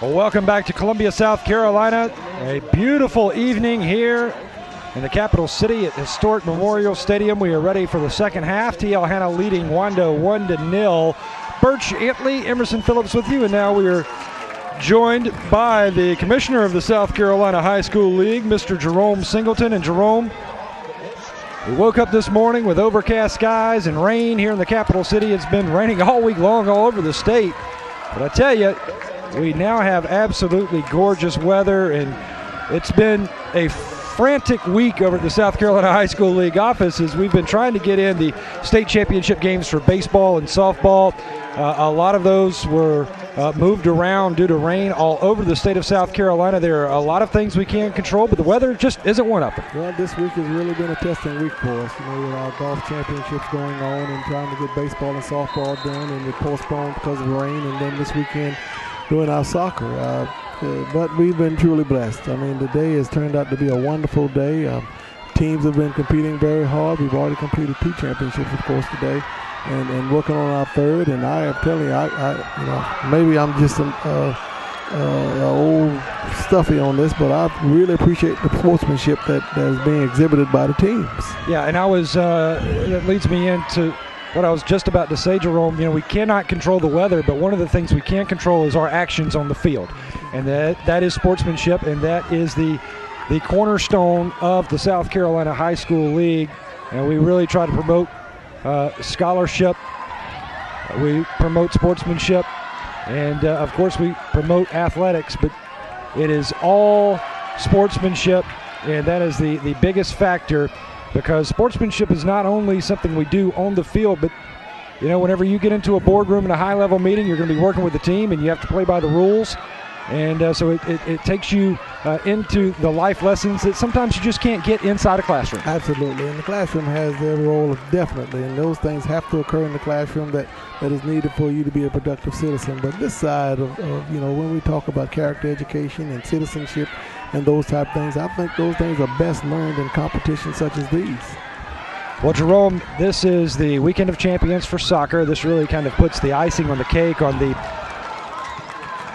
Well, welcome back to Columbia, South Carolina. A beautiful evening here in the capital city at historic Memorial Stadium. We are ready for the second half. TL Hanna leading Wando 1-0. Birch Antley, Emerson Phillips with you, and now we are joined by the commissioner of the South Carolina High School League, Mr. Jerome Singleton. And Jerome, we woke up this morning with overcast skies and rain here in the capital city. It's been raining all week long all over the state. But I tell you, we now have absolutely gorgeous weather, and it's been a frantic week over at the South Carolina High School League offices. We've been trying to get in the state championship games for baseball and softball. A lot of those were moved around due to rain all over the state of South Carolina. There are a lot of things we can't control, but the weather just isn't one of them. Well, this week has really been a testing week for us. You know, with our golf championships going on and trying to get baseball and softball done, and we postponed because of rain, and then this weekend doing our soccer. But we've been truly blessed. I mean, the day has turned out to be a wonderful day. Teams have been competing very hard. We've already completed 2 championships, of course, today, and working on our 3rd. And I am telling you, you know, maybe I'm just old stuffy on this, but I really appreciate the sportsmanship that is being exhibited by the teams. Yeah, and I was that leads me into what I was just about to say, Jerome. You know, we cannot control the weather, but one of the things we can control is our actions on the field. And that is sportsmanship, and that is the cornerstone of the South Carolina High School League. And we really try to promote scholarship. We promote sportsmanship. And, of course, we promote athletics. But it is all sportsmanship, and that is the biggest factor, because sportsmanship is not only something we do on the field, but, you know, whenever you get into a boardroom in a high-level meeting, you're going to be working with the team, and you have to play by the rules. And so it takes you into the life lessons that sometimes you just can't get inside a classroom. Absolutely, and the classroom has their role, definitely, and those things have to occur in the classroom that is needed for you to be a productive citizen. But this side of you know, when we talk about character education and citizenship and those type of things, I think those things are best learned in competitions such as these. Well, Jerome, this is the weekend of champions for soccer. This really kind of puts the icing on the cake on the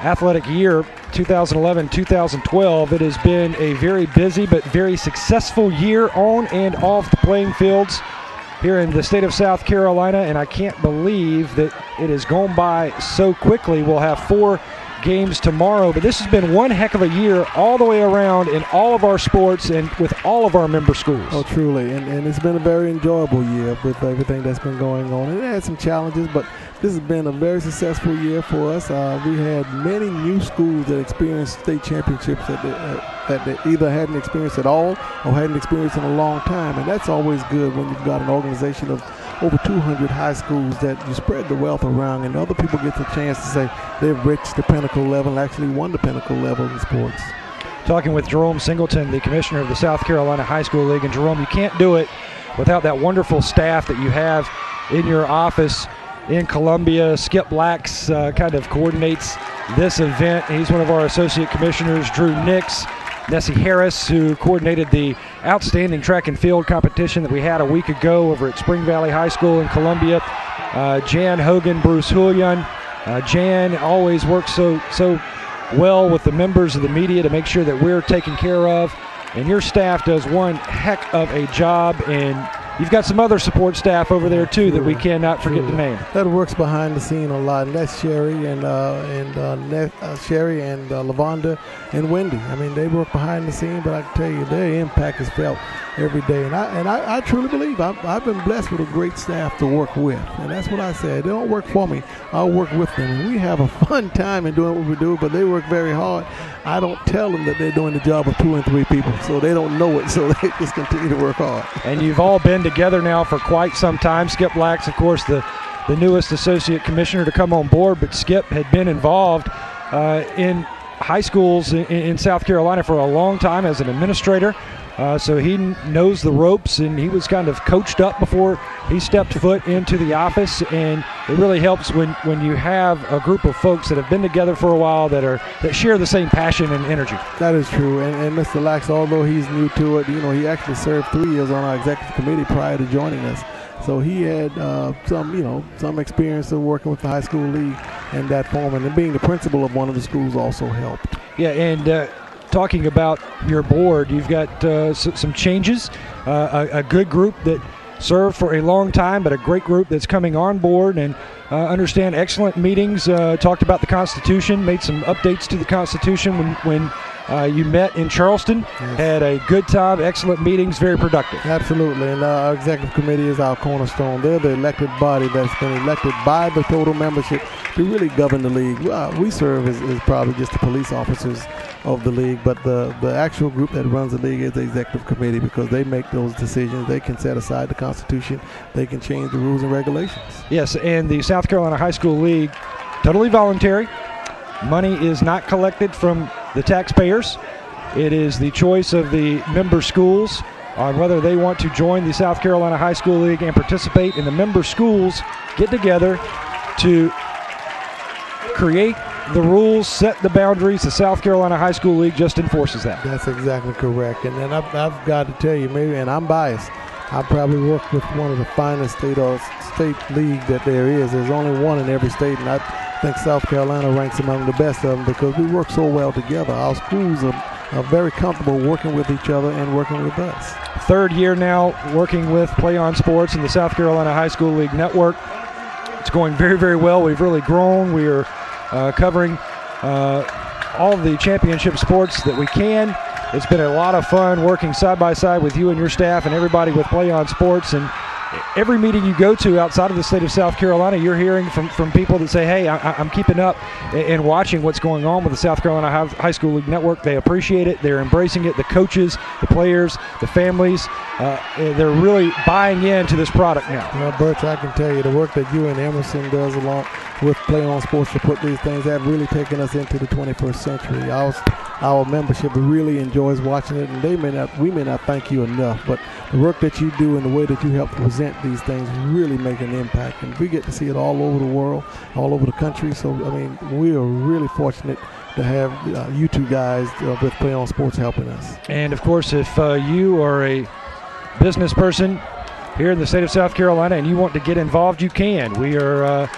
athletic year 2011-2012. It has been a very busy but very successful year on and off the playing fields here in the state of South Carolina, and I can't believe that it has gone by so quickly. We'll have 4 games tomorrow, but this has been one heck of a year all the way around in all of our sports and with all of our member schools. Oh, truly, and it's been a very enjoyable year with everything that's been going on. It had some challenges, but this has been a very successful year for us. We had many new schools that experienced state championships that they either hadn't experienced at all or hadn't experienced in a long time, and that's always good when you've got an organization of over 200 high schools that you spread the wealth around, and other people get the chance to say they've reached the pinnacle level and actually won the pinnacle level in sports. Talking with Jerome Singleton, the commissioner of the South Carolina High School League. And Jerome, you can't do it without that wonderful staff that you have in your office in Columbia. Skip Blacks kind of coordinates this event. He's one of our associate commissioners. Drew Nix, Nessie Harris, who coordinated the outstanding track and field competition that we had a week ago over at Spring Valley High School in Columbia. Jan Hogan, Bruce Julian. Jan always works so well with the members of the media to make sure that we're taken care of. And your staff does one heck of a job, and you've got some other support staff over there too that we cannot forget to name. That works behind the scene a lot, and that's Sherry and Lavonda and Wendy. I mean, they work behind the scene, but I can tell you their impact is felt every day. And I truly believe I've been blessed with a great staff to work with, and that's what I said. They don't work for me; I'll work with them, and we have a fun time in doing what we do. But they work very hard. I don't tell them that they're doing the job of 2 and 3 people, so they don't know it. So they just continue to work hard. And you've all been together now for quite some time. Skip Blacks, of course, the newest associate commissioner to come on board, but Skip had been involved in high schools in South Carolina for a long time as an administrator. So he knows the ropes, and he was kind of coached up before he stepped foot into the office. And it really helps when you have a group of folks that have been together for a while that share the same passion and energy. That is true. And Mr. Lax, although he's new to it, you know, he actually served 3 years on our executive committee prior to joining us. So he had some experience of working with the high school league. in that form. And being the principal of one of the schools also helped. Yeah, and talking about your board, you've got some changes, a good group that served for a long time, but a great group that's coming on board, and understand excellent meetings, talked about the Constitution, made some updates to the Constitution when you met in Charleston. Yes. Had a good time, excellent meetings, very productive. Absolutely, and our executive committee is our cornerstone. They're the elected body that's been elected by the total membership to really govern the league. We serve as probably just the police officers of the league, but the actual group that runs the league is the executive committee, because they make those decisions. They can set aside the Constitution. They can change the rules and regulations. Yes, and the South Carolina High School League, totally voluntary. Money is not collected from the taxpayers. It is the choice of the member schools on whether they want to join the South Carolina High School League and participate. And the member schools get together to create the rules, set the boundaries. The South Carolina High School League just enforces that. That's exactly correct. And then I've got to tell you, maybe, and I'm biased, I probably work with one of the finest state league that there is. There's only one in every state, and I think South Carolina ranks among the best of them because we work so well together. Our schools are very comfortable working with each other and working with us. Third year now working with Play On Sports and the South Carolina High School League Network. It's going very, very well. We've really grown. We are covering all of the championship sports that we can. It's been a lot of fun working side by side with you and your staff and everybody with Play On Sports. And every meeting you go to outside of the state of South Carolina, you're hearing from people that say, hey, I'm keeping up and watching what's going on with the South Carolina High School League Network. They appreciate it. They're embracing it. The coaches, the players, the families, they're really buying into this product now. Well, Birch, I can tell you the work that you and Emerson does along with Play On Sports to put these things have really taken us into the 21st century. Our membership really enjoys watching it, and we may not thank you enough, but the work that you do and the way that you help present these things really make an impact, and we get to see it all over the world, all over the country. So, I mean, we are really fortunate to have you two guys with Play On Sports helping us. And, of course, if you are a business person here in the state of South Carolina and you want to get involved, you can. We are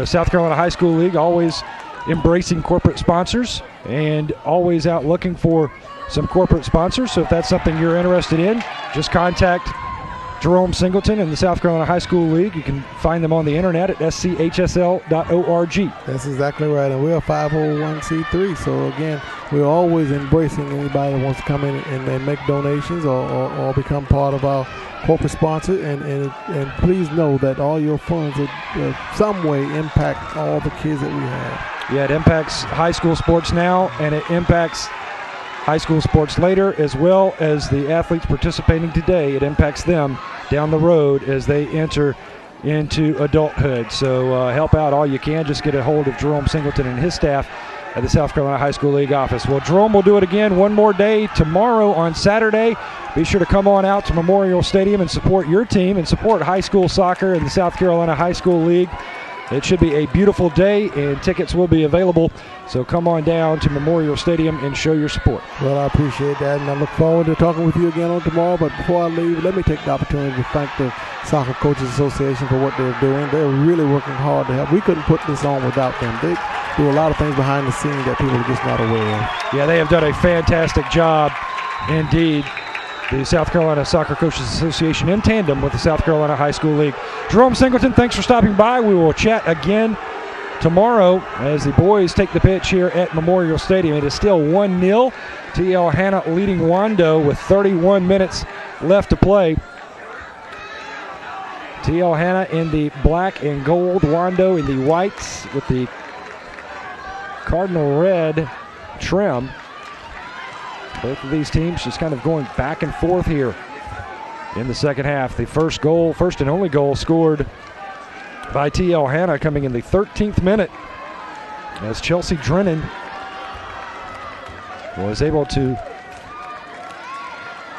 South Carolina High School League, always embracing corporate sponsors and always out looking for some corporate sponsors. So if that's something you're interested in, just contact Jerome Singleton and the South Carolina High School League. You can find them on the internet at schsl.org. That's exactly right, and we're a 501c3. So again, we're always embracing anybody that wants to come in and make donations or become part of our corporate sponsor. And please know that all your funds will some way impact all the kids that we have. Yeah, it impacts high school sports now, and it impacts high school sports later, as well as the athletes participating today. It impacts them down the road as they enter into adulthood. So help out all you can. Just get a hold of Jerome Singleton and his staff at the South Carolina High School League office. Well, Jerome will do it again one more day tomorrow on Saturday. Be sure to come on out to Memorial Stadium and support your team and support high school soccer in the South Carolina High School League. It should be a beautiful day, and tickets will be available. So come on down to Memorial Stadium and show your support. Well, I appreciate that, and I look forward to talking with you again on tomorrow. But before I leave, let me take the opportunity to thank the Soccer Coaches Association for what they're doing. They're really working hard to help. We couldn't put this on without them. They do a lot of things behind the scenes that people are just not aware of. Yeah, they have done a fantastic job indeed. The South Carolina Soccer Coaches Association in tandem with the South Carolina High School League. Jerome Singleton, thanks for stopping by. We will chat again tomorrow as the boys take the pitch here at Memorial Stadium. It is still 1-0. TL Hanna leading Wando with 31 minutes left to play. TL Hanna in the black and gold, Wando in the whites with the cardinal red trim. Both of these teams just kind of going back and forth here in the second half. The first and only goal scored by TL Hanna coming in the 13th minute as Chelsea Drennan was able to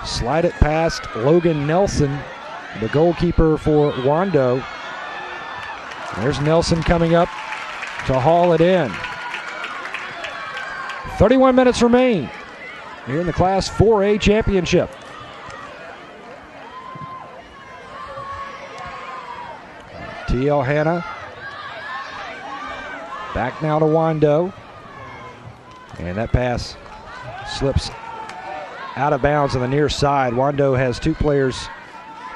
slide it past Logan Nelson, the goalkeeper for Wando. There's Nelson coming up to haul it in. 31 minutes remain here in the Class 4A Championship. TL Hanna Back now to Wando. And that pass slips out of bounds on the near side. Wando has two players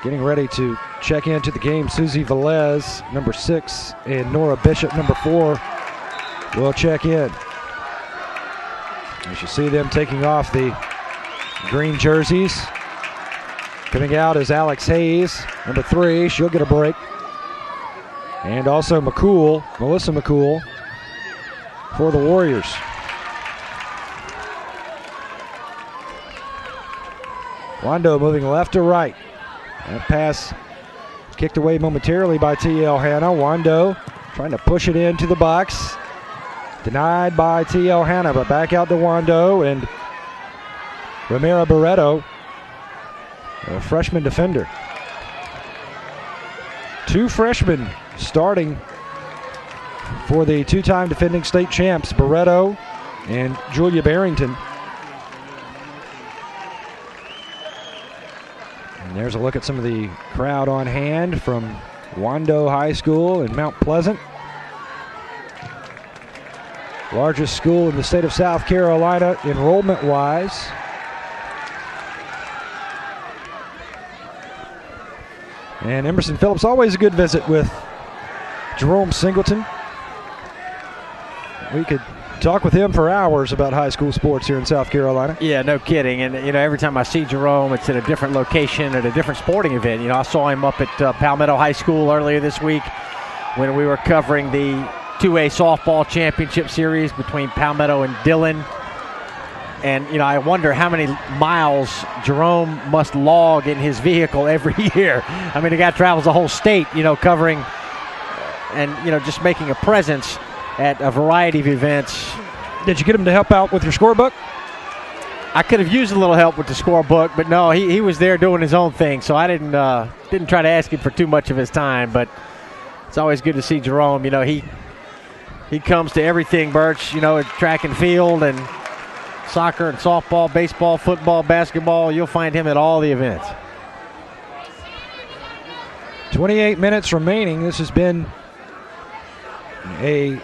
getting ready to check into the game. Susie Velez, number 6, and Nora Bishop, number 4, will check in. You should see them taking off the green jerseys. Coming out is Alex Hayes, number 3. She'll get a break. And also Melissa McCool, for the Warriors. Wando moving left to right. That pass kicked away momentarily by TL Hanna. Wando trying to push it into the box. Denied by TL Hanna, but back out to Wando and Ramira Barreto, a freshman defender. 2 freshmen starting for the 2-time defending state champs, Barreto and Julia Barrington. And there's a look at some of the crowd on hand from Wando High School in Mount Pleasant. Largest school in the state of South Carolina enrollment-wise. And Emerson Phillips, always a good visit with Jerome Singleton. We could talk with him for hours about high school sports here in South Carolina. Yeah, no kidding. And, every time I see Jerome, it's at a different location at a different sporting event. I saw him up at Palmetto High School earlier this week when we were covering the 2A softball championship series between Palmetto and Dillon. And, I wonder how many miles Jerome must log in his vehicle every year. I mean, the guy travels the whole state, covering and, just making a presence at a variety of events. Did you get him to help out with your scorebook? I could have used a little help with the scorebook, but no, he was there doing his own thing, so I didn't try to ask him for too much of his time. But it's always good to see Jerome. He comes to everything, Birch. At track and field and soccer and softball, baseball, football, basketball. You'll find him at all the events. 28 minutes remaining. This has been a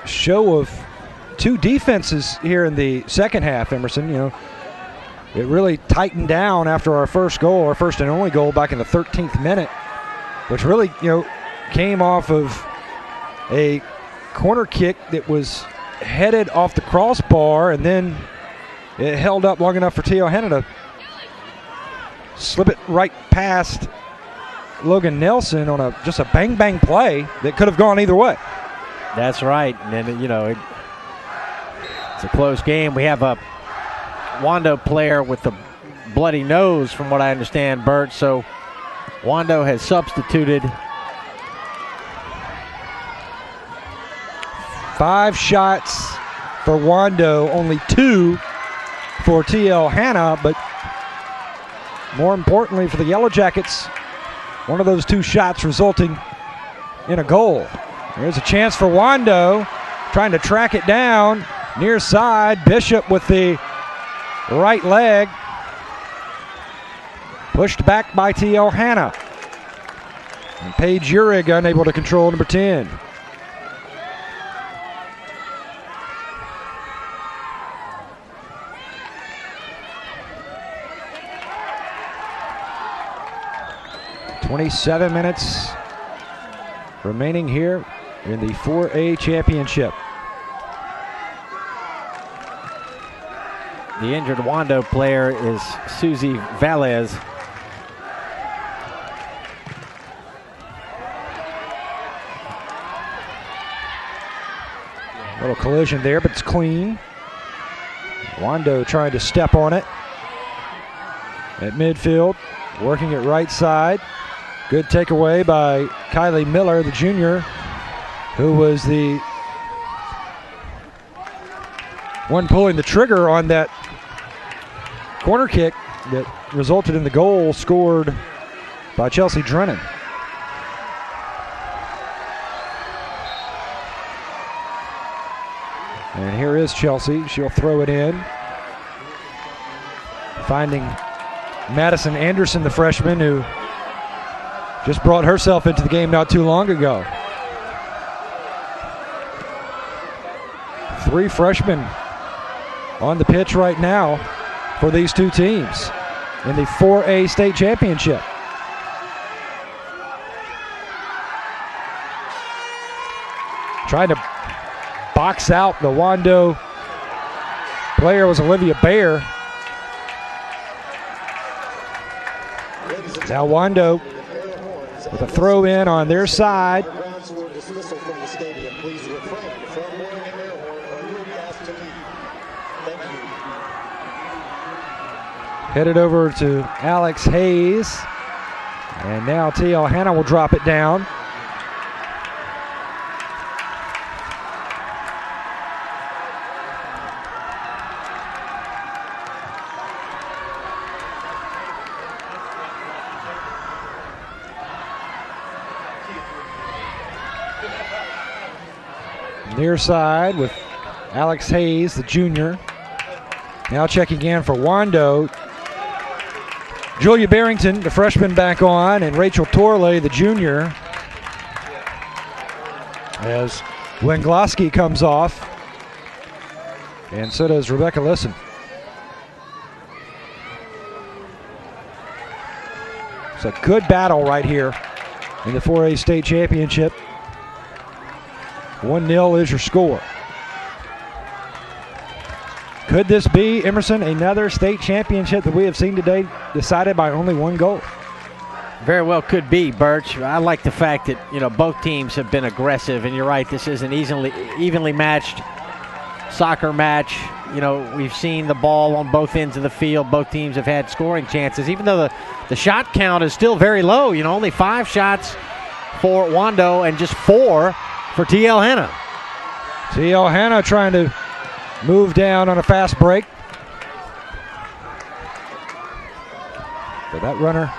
show of 2 defenses here in the second half, Emerson. It really tightened down after our first goal, our first and only goal back in the 13th minute, which really, came off of a corner kick that was headed off the crossbar, and then it held up long enough for T.O. Hanna to slip it right past Logan Nelson on just a bang-bang play that could have gone either way. That's right. And then, it's a close game. We have a Wando player with a bloody nose, from what I understand, Bert. So Wando has substituted. 5 shots for Wando, only 2 for TL Hanna, but more importantly for the Yellow Jackets, one of those 2 shots resulting in a goal. There's a chance for Wando, trying to track it down near side. Bishop with the right leg, pushed back by TL Hanna. And Paige Urig unable to control number 10. "27 minutes remaining here in the 4A championship." The injured Wando player is Susie Velez. Little collision there, but it's clean. Wando trying to step on it at midfield, working it right side. Good takeaway by Kylie Miller, the junior, who was the one pulling the trigger on that corner kick that resulted in the goal scored by Chelsea Drennan. And here is Chelsea. She'll throw it in, finding Madison Anderson, the freshman, who just brought herself into the game not too long ago. Three freshmen on the pitch right now for these two teams in the 4A state championship. Trying to box out the Wando player was Olivia Bayer. Now Wando with a throw in on their side. Headed over to Alex Hayes. And now TL Hanna will drop it down. Near side with Alex Hayes, the junior. Now checking in for Wando. Julia Barrington, the freshman, back on, and Rachel Torley, the junior. As Wengloski comes off. And so does Rebecca Lisson. It's a good battle right here in the 4A state championship. 1-0 is your score. Could this be, Emerson, another state championship that we have seen today decided by only one goal? Very well could be, Birch. I like the fact that, both teams have been aggressive, and you're right, this is an evenly matched soccer match. We've seen the ball on both ends of the field. Both teams have had scoring chances, even though the shot count is still very low. Only 5 shots for Wando and just 4 for TL Hanna. TL Hanna trying to move down on a fast break. But that runner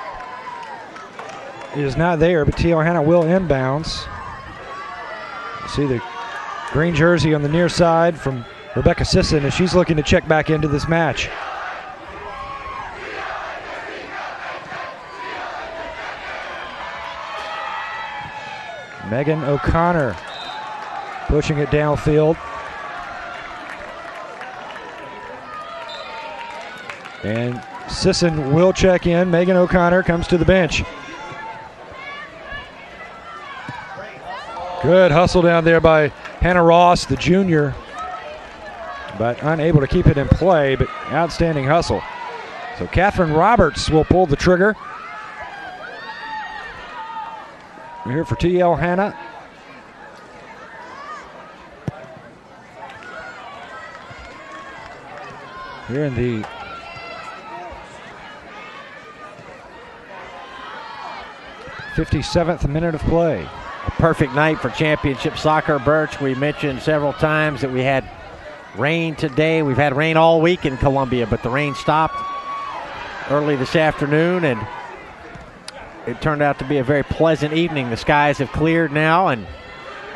is not there, but TL Hanna will inbounds. You see the green jersey on the near side from Rebecca Sisson as she's looking to check back into this match. Megan O'Connor pushing it downfield. And Sisson will check in. Megan O'Connor comes to the bench. Good hustle down there by Hannah Ross, the junior, but unable to keep it in play, but outstanding hustle. So Catherine Roberts will pull the trigger. We're here for TL Hanna. Here in the '57th minute of play. A perfect night for championship soccer, Birch. We mentioned several times that we had rain today. We've had rain all week in Columbia, but the rain stopped early this afternoon, and it turned out to be a very pleasant evening. The skies have cleared now, and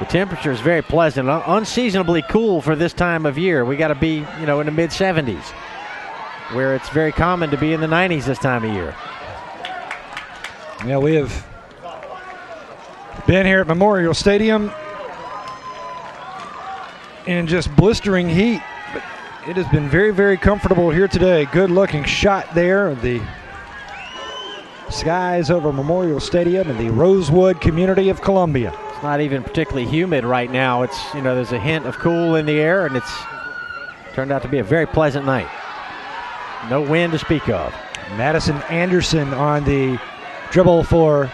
the temperature is very pleasant, unseasonably cool for this time of year. We got to be, in the mid-70s, where it's very common to be in the 90s this time of year. Yeah, we have been here at Memorial Stadium in just blistering heat, but it has been very, very comfortable here today. Good looking shot there of the skies over Memorial Stadium in the Rosewood community of Columbia. It's not even particularly humid right now. It's, there's a hint of cool in the air, and it's turned out to be a very pleasant night. No wind to speak of. Madison Anderson on the dribble for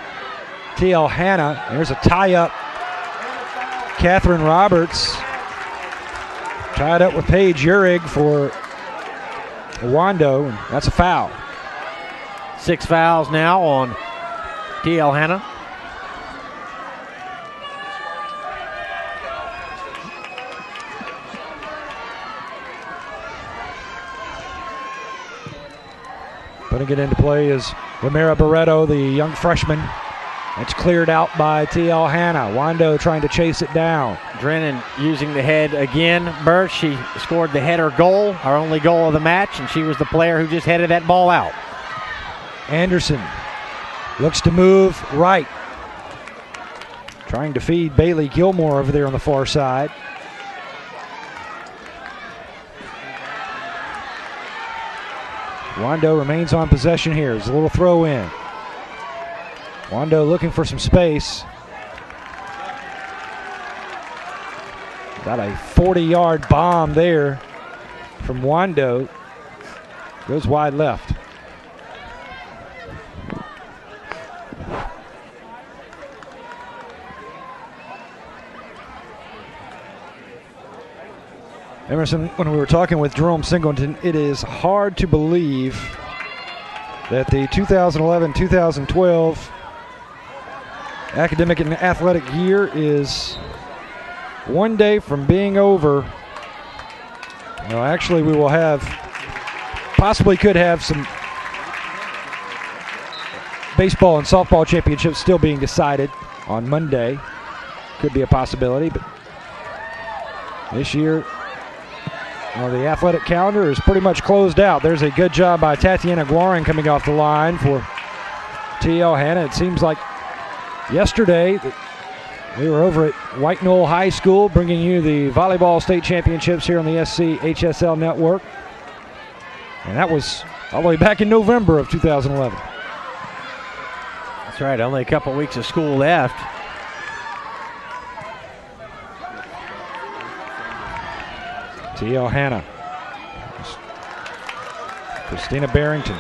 TL Hanna. There's a tie-up. Catherine Roberts tied up with Paige Urig for Wando, and that's a foul. 6 fouls now on TL Hanna. Putting it into play is Romero Barreto, the young freshman. It's cleared out by TL Hanna. Wando trying to chase it down. Drennan using the head again. Birch, she scored the header goal, our only goal of the match, and she was the player who just headed that ball out. Anderson looks to move right. Trying to feed Bailey Gilmore over there on the far side. Wando remains on possession here. There's a little throw in. Wando looking for some space. Got a 40-yard bomb there from Wando. Goes wide left. Emerson, when we were talking with Jerome Singleton, it is hard to believe that the 2011-2012 academic and athletic year is one day from being over. No, actually, we will have, possibly could have some baseball and softball championships still being decided on Monday. Could be a possibility, but this year, well, the athletic calendar is pretty much closed out. There's a good job by Tatiana Guarin coming off the line for TL Hanna. It seems like yesterday we were over at White Knoll High School bringing you the volleyball state championships here on the SCHSL network. And that was all the way back in November of 2011. That's right, only a couple weeks of school left. TL Hanna. Christina Barrington.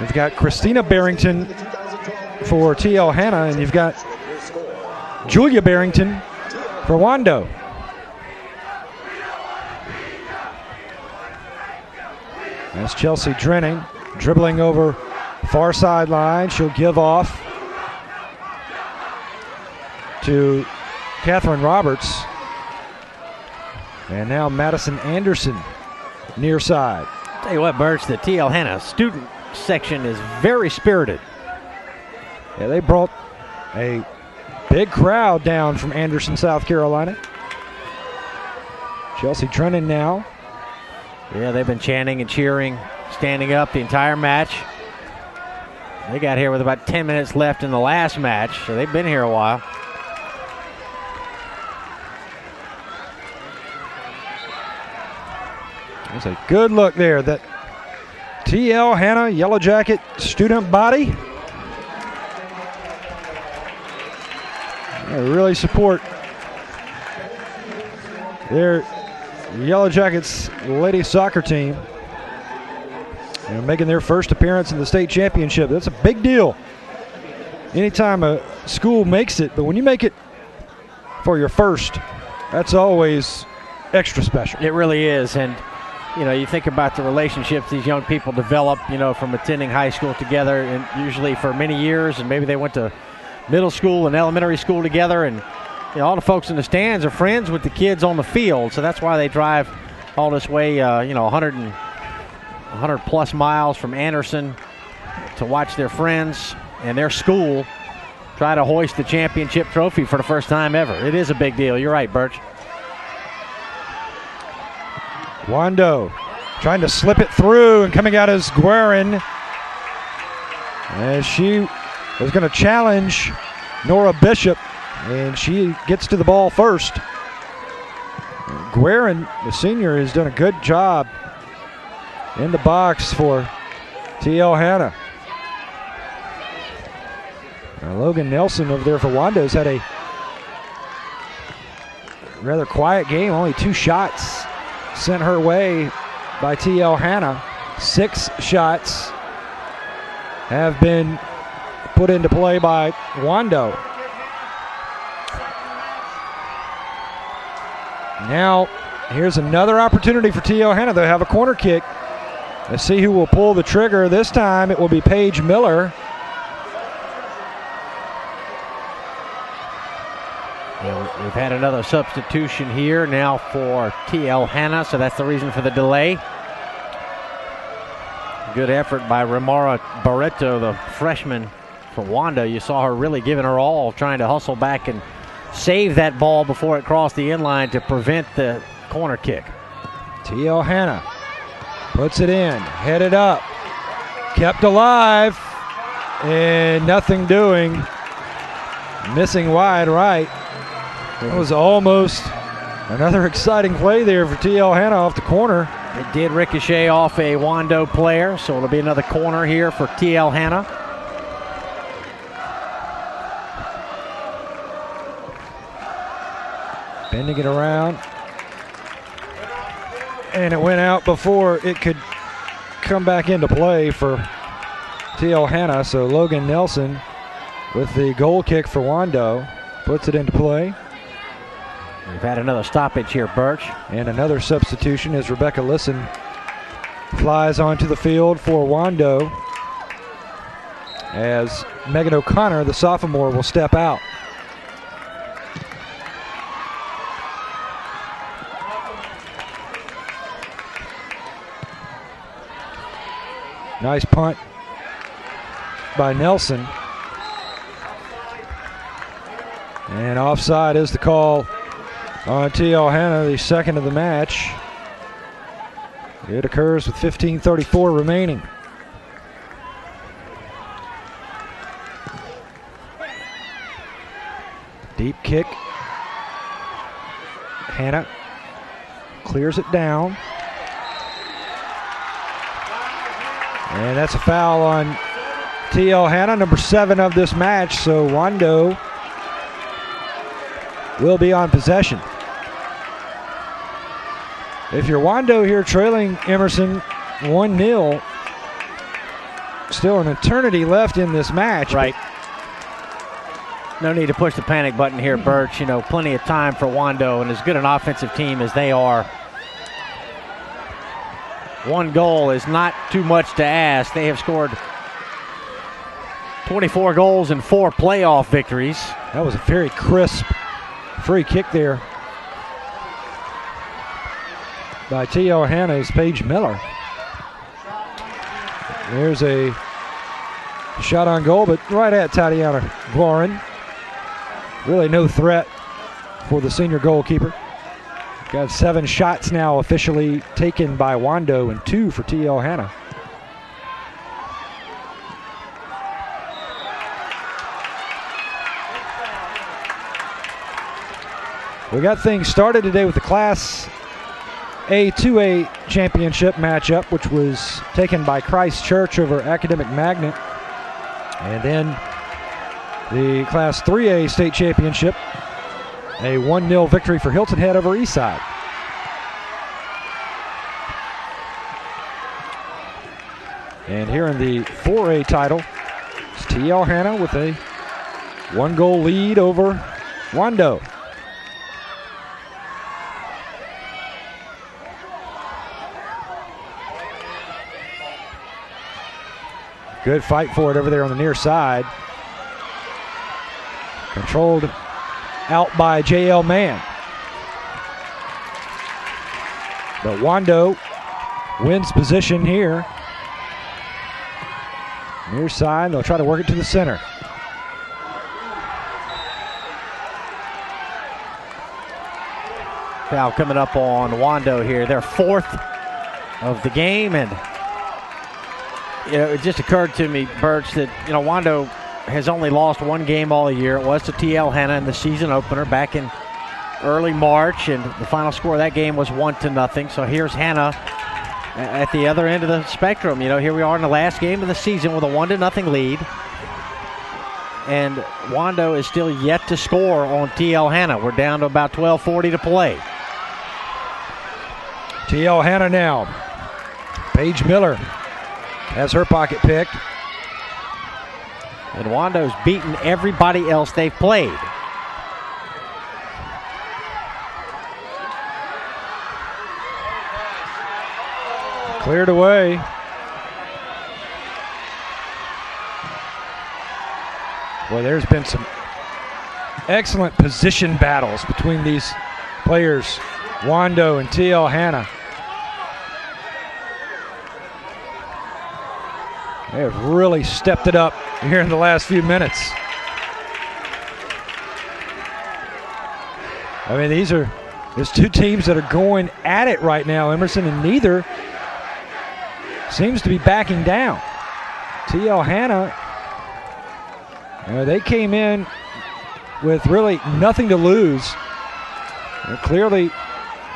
You've got Christina Barrington for TL Hanna, and you've got Julia Barrington for Wando. That's Chelsea Drenning dribbling over far sideline. She'll give off to Catherine Roberts. And now Madison Anderson near side. Tell you what, Birch, the TL Hanna student section is very spirited. Yeah, they brought a big crowd down from Anderson, South Carolina. Chelsea Drennan now. Yeah, they've been chanting and cheering, standing up the entire match. They got here with about 10 minutes left in the last match, so they've been here a while. There's a good look there. That TL Hanna Yellow Jacket student body. They really support their Yellow Jackets ladies soccer team. They're making their first appearance in the state championship. That's a big deal. Anytime a school makes it, but when you make it for your first, that's always extra special. It really is, and you know, you think about the relationships these young people develop, you know, from attending high school together, and usually for many years, and maybe they went to middle school and elementary school together, and you know, all the folks in the stands are friends with the kids on the field, so that's why they drive all this way, you know, 100 plus miles from Anderson to watch their friends and their school try to hoist the championship trophy for the first time ever. It is a big deal. You're right, Birch. Wando trying to slip it through, and coming out is Guerin, as she was going to challenge Nora Bishop, and she gets to the ball first. Guerin, the senior, has done a good job in the box for TL Hanna. Logan Nelson over there for Wando has had a rather quiet game, only 2 shots sent her way by TL Hanna. 6 shots have been put into play by Wando. Now, here's another opportunity for TL Hanna. They have a corner kick. Let's see who will pull the trigger. This time it will be Paige Miller. We've had another substitution here now for TL Hanna, so that's the reason for the delay. Good effort by Ramara Barreto, the freshman for Wando. You saw her really giving her all, trying to hustle back and save that ball before it crossed the inline to prevent the corner kick. TL Hanna puts it in, headed up, kept alive, and nothing doing. Missing wide right. That was almost another exciting play there for TL Hanna off the corner. It did ricochet off a Wando player, so it'll be another corner here for TL Hanna. Bending it around. And it went out before it could come back into play for TL Hanna. So Logan Nelson with the goal kick for Wando puts it into play. We've had another stoppage here, Birch. And another substitution as Rebecca Lisson flies onto the field for Wando, as Megan O'Connor, the sophomore, will step out. Nice punt by Nelson. And offside is the call on TL Hanna, the second of the match. It occurs with 15:34 remaining. Deep kick. Hanna clears it down. And that's a foul on TL Hanna, number 7 of this match. So Wando will be on possession. If you're Wando here trailing Emerson 1-0, still an eternity left in this match. Right. No need to push the panic button here, Birch. You know, plenty of time for Wando, and as good an offensive team as they are, one goal is not too much to ask. They have scored 24 goals and 4 playoff victories. That was a very crisp free kick there by TL Hanna's Paige Miller. There's a shot on goal, but right at Tatiana Glorin. Really no threat for the senior goalkeeper. Got 7 shots now officially taken by Wando and 2 for TL Hanna. We got things started today with the Class A2A championship matchup, which was taken by Christ Church over Academic Magnet. And then the Class 3A state championship, a 1-0 victory for Hilton Head over Eastside. And here in the 4A title, it's TL Hanna with a 1-goal lead over Wando. Good fight for it over there on the near side. Controlled out by JL Mann. But Wando wins position here. Near side, they'll try to work it to the center. Foul coming up on Wando here. Their 4th of the game, and you know, it just occurred to me, Birch, that you know Wando has only lost 1 game all year. It was to TL Hanna in the season opener back in early March, and the final score of that game was 1-0. So here's Hanna at the other end of the spectrum. You know, here we are in the last game of the season with a 1-0 lead, and Wando is still yet to score on TL Hanna. We're down to about 12:40 to play. TL Hanna now. Paige Miller has her pocket picked. And Wando's beaten everybody else they've played. Cleared away. Well, there's been some excellent position battles between these players, Wando and TL Hanna. They have really stepped it up here in the last few minutes. I mean, there's 2 teams that are going at it right now, Emerson, and neither seems to be backing down. TL Hanna, they came in with really nothing to lose. Clearly,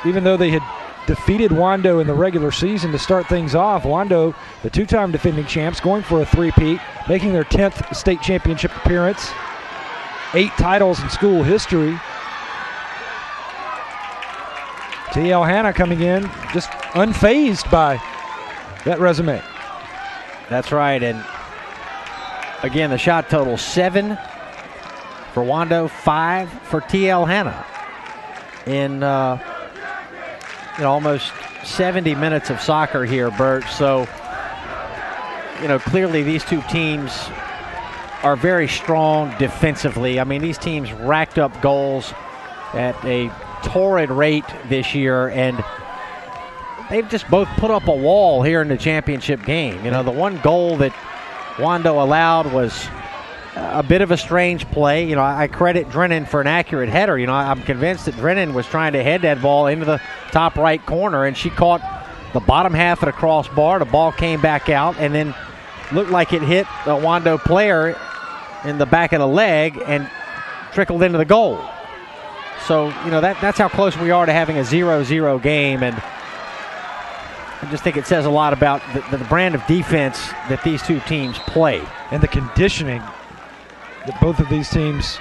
even though they had defeated Wando in the regular season to start things off. Wando, the two-time defending champs, going for a three-peat, making their 10th state championship appearance, 8 titles in school history. TL Hanna coming in just unfazed by that resume. That's right, and again, the shot total 7 for Wando, 5 for TL Hanna in almost 70 minutes of soccer here, Bert. So, clearly these two teams are very strong defensively. I mean, these teams racked up goals at a torrid rate this year, and they've just both put up a wall here in the championship game. The one goal that Wando allowed was a bit of a strange play. I credit Drennan for an accurate header. I'm convinced that Drennan was trying to head that ball into the top right corner, and she caught the bottom half of the crossbar. The ball came back out and then looked like it hit a Wando player in the back of the leg and trickled into the goal. So, that's how close we are to having a 0-0 game, and I just think it says a lot about the brand of defense that these two teams play. And the conditioning that both of these teams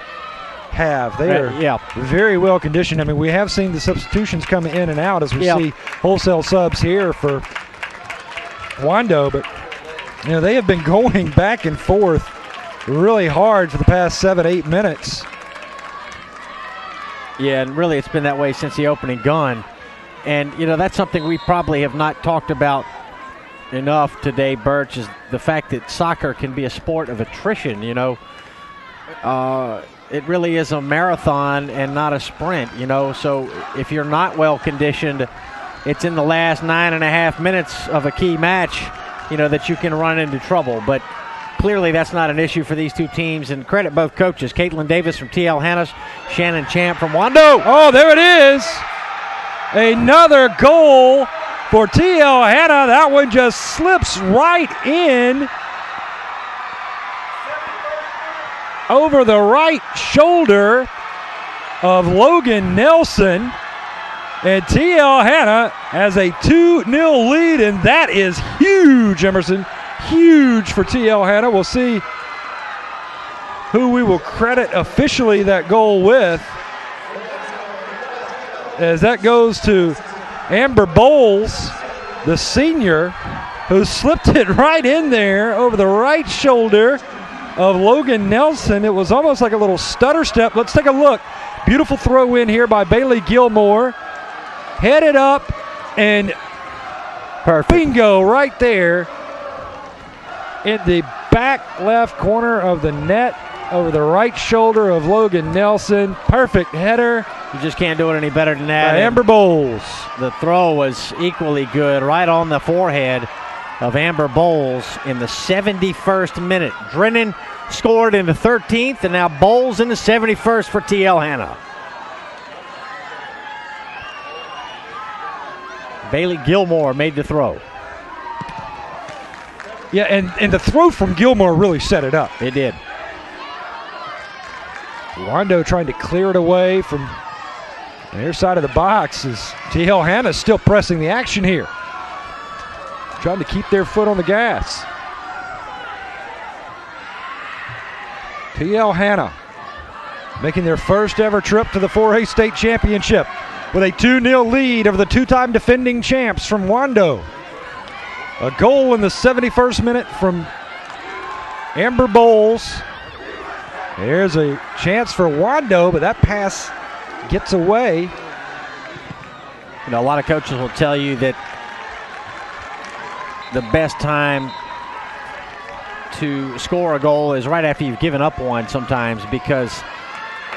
have. They are very well conditioned. I mean, we have seen the substitutions come in and out as we see wholesale subs here for Wando, but they have been going back and forth really hard for the past 7-8 minutes. Yeah, and really it's been that way since the opening gun. And, that's something we probably have not talked about enough today, Birch, is the fact that soccer can be a sport of attrition. It really is a marathon and not a sprint, So if you're not well conditioned, it's in the last 9.5 minutes of a key match, that you can run into trouble. But clearly that's not an issue for these two teams, and credit both coaches. Caitlin Davis from TL Hanna, Shannon Champ from Wando. Oh, there it is. Another goal for TL Hanna. That one just slips right in over the right shoulder of Logan Nelson. And TL Hanna has a 2-0 lead, and that is huge, Emerson. Huge for TL Hanna. We'll see who we will credit officially that goal with, as that goes to Amber Bowles, the senior, who slipped it right in there over the right shoulder of Logan Nelson. It was almost like a little stutter step. Let's take a look. Beautiful throw in here by Bailey Gilmore. Headed up and perfect. Bingo right there in the back left corner of the net over the right shoulder of Logan Nelson. Perfect header. You just can't do it any better than that. By Amber Bowles. The throw was equally good, right on the forehead of Amber Bowles in the 71st minute. Drennan scored in the 13th, and now Bowles in the 71st for TL Hanna. Bailey Gilmore made the throw. Yeah, and the throw from Gilmore really set it up. It did. Wando trying to clear it away from the near side of the box as TL Hanna still pressing the action here. Trying to keep their foot on the gas. TL Hanna making their first ever trip to the 4A state championship with a 2-0 lead over the two-time defending champs from Wando. A goal in the 71st minute from Amber Bowles. There's a chance for Wando, but that pass gets away. A lot of coaches will tell you that the best time to score a goal is right after you've given up one sometimes, because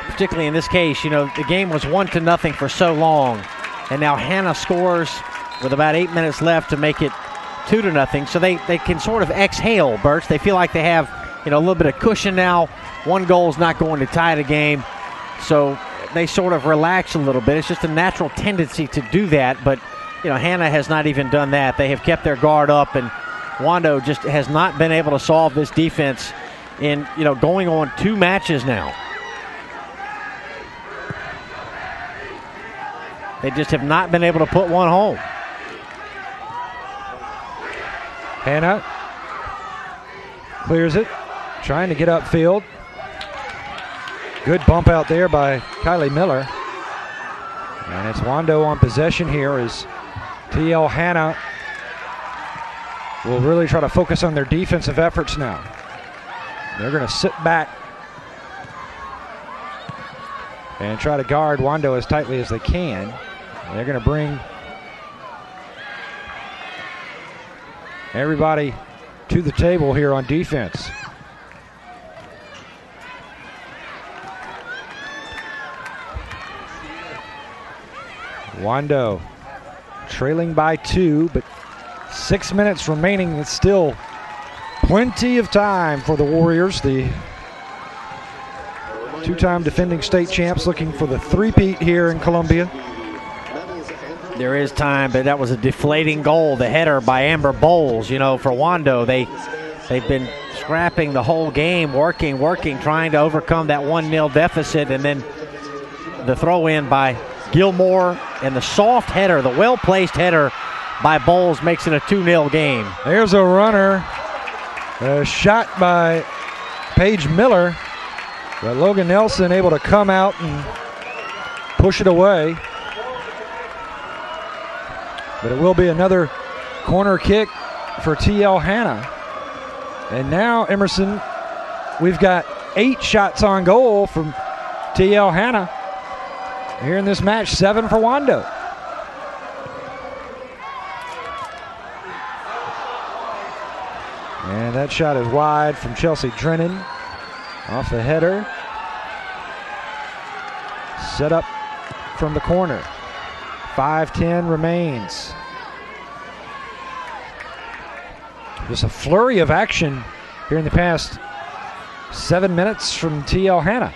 particularly in this case, the game was 1-0 for so long, and now Hanna scores with about 8 minutes left to make it 2-0. So they can sort of exhale, Birch. They feel like they have a little bit of cushion now. One goal is not going to tie the game, so they sort of relax a little bit. It's just a natural tendency to do that, but Hanna has not even done that. They have kept their guard up, and Wando just has not been able to solve this defense in going on 2 matches now. They just have not been able to put one home. Hanna clears it, trying to get upfield. Good bump out there by Kylie Miller. And it's Wando on possession here as TL Hanna will really try to focus on their defensive efforts now. They're going to sit back and try to guard Wando as tightly as they can. They're going to bring everybody to the table here on defense. Wando trailing by 2, but 6 minutes remaining. It's still plenty of time for the Warriors, the two-time defending state champs, looking for the three-peat here in Columbia. There is time, but that was a deflating goal. The header by Amber Bowles, you know, for Wando. They've been scrapping the whole game, working, trying to overcome that 1-0 deficit, and then the throw-in by Gilmore and the soft header, the well-placed header by Bowles makes it a 2-0 game. There's a runner, a shot by Paige Miller, but Logan Nelson able to come out and push it away. But it will be another corner kick for TL Hanna. And now, Emerson, we've got 8 shots on goal from TL Hanna here in this match, 7 for Wando. And that shot is wide from Chelsea Drennan. Off the header. Set up from the corner. 5:10 remains. Just a flurry of action here in the past 7 minutes from TL Hanna.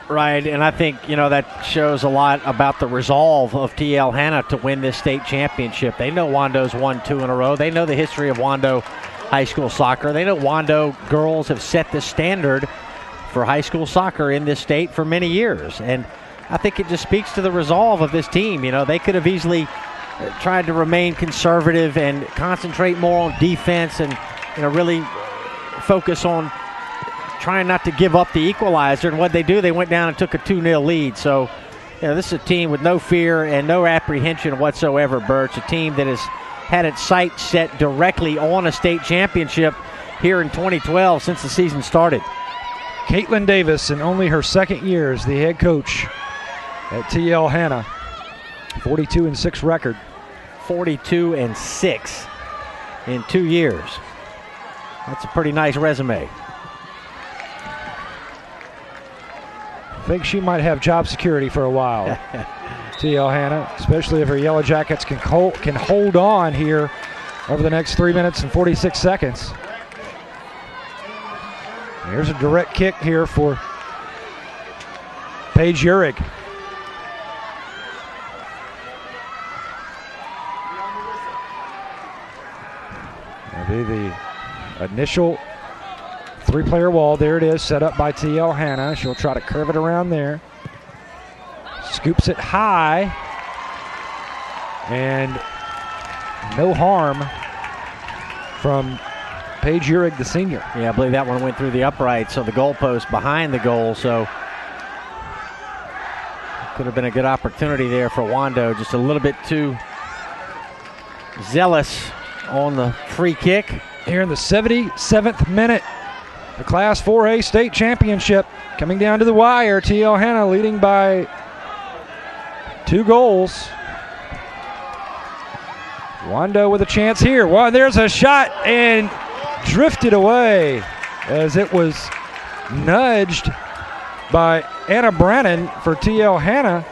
Right, and I think, you know, that shows a lot about the resolve of TL Hanna to win this state championship. They know Wando's won 2 in a row. They know the history of Wando high school soccer. They know Wando girls have set the standard for high school soccer in this state for many years. And I think it just speaks to the resolve of this team. You know, they could have easily tried to remain conservative and concentrate more on defense and, you know, really focus on trying not to give up the equalizer. And what they do, they went down and took a 2-0 lead. So, you know, this is a team with no fear and no apprehension whatsoever, Birch. A team that has had its sights set directly on a state championship here in 2012 since the season started. Caitlin Davis, in only her second year as the head coach at TL Hanna, 42-6 record. 42-6 in 2 years. That's a pretty nice resume. I think she might have job security for a while. TL Hanna, especially if her Yellow Jackets can hold on here over the next 3 minutes and 46 seconds. Here's a direct kick here for Paige Uhrig. That'll be the initial 3-player wall. There it is, set up by TL Hanna. She'll try to curve it around there. Scoops it high. And no harm from Paige Uhrig, the senior. Yeah, I believe that one went through the upright, so the goalpost behind the goal. So could have been a good opportunity there for Wando. Just a little bit too zealous on the free kick. Here in the 77th minute, the Class 4A state championship coming down to the wire. TL Hanna leading by 2 goals. Wando with a chance here. Well, there's a shot and drifted away as it was nudged by Anna Brannon for TL Hanna.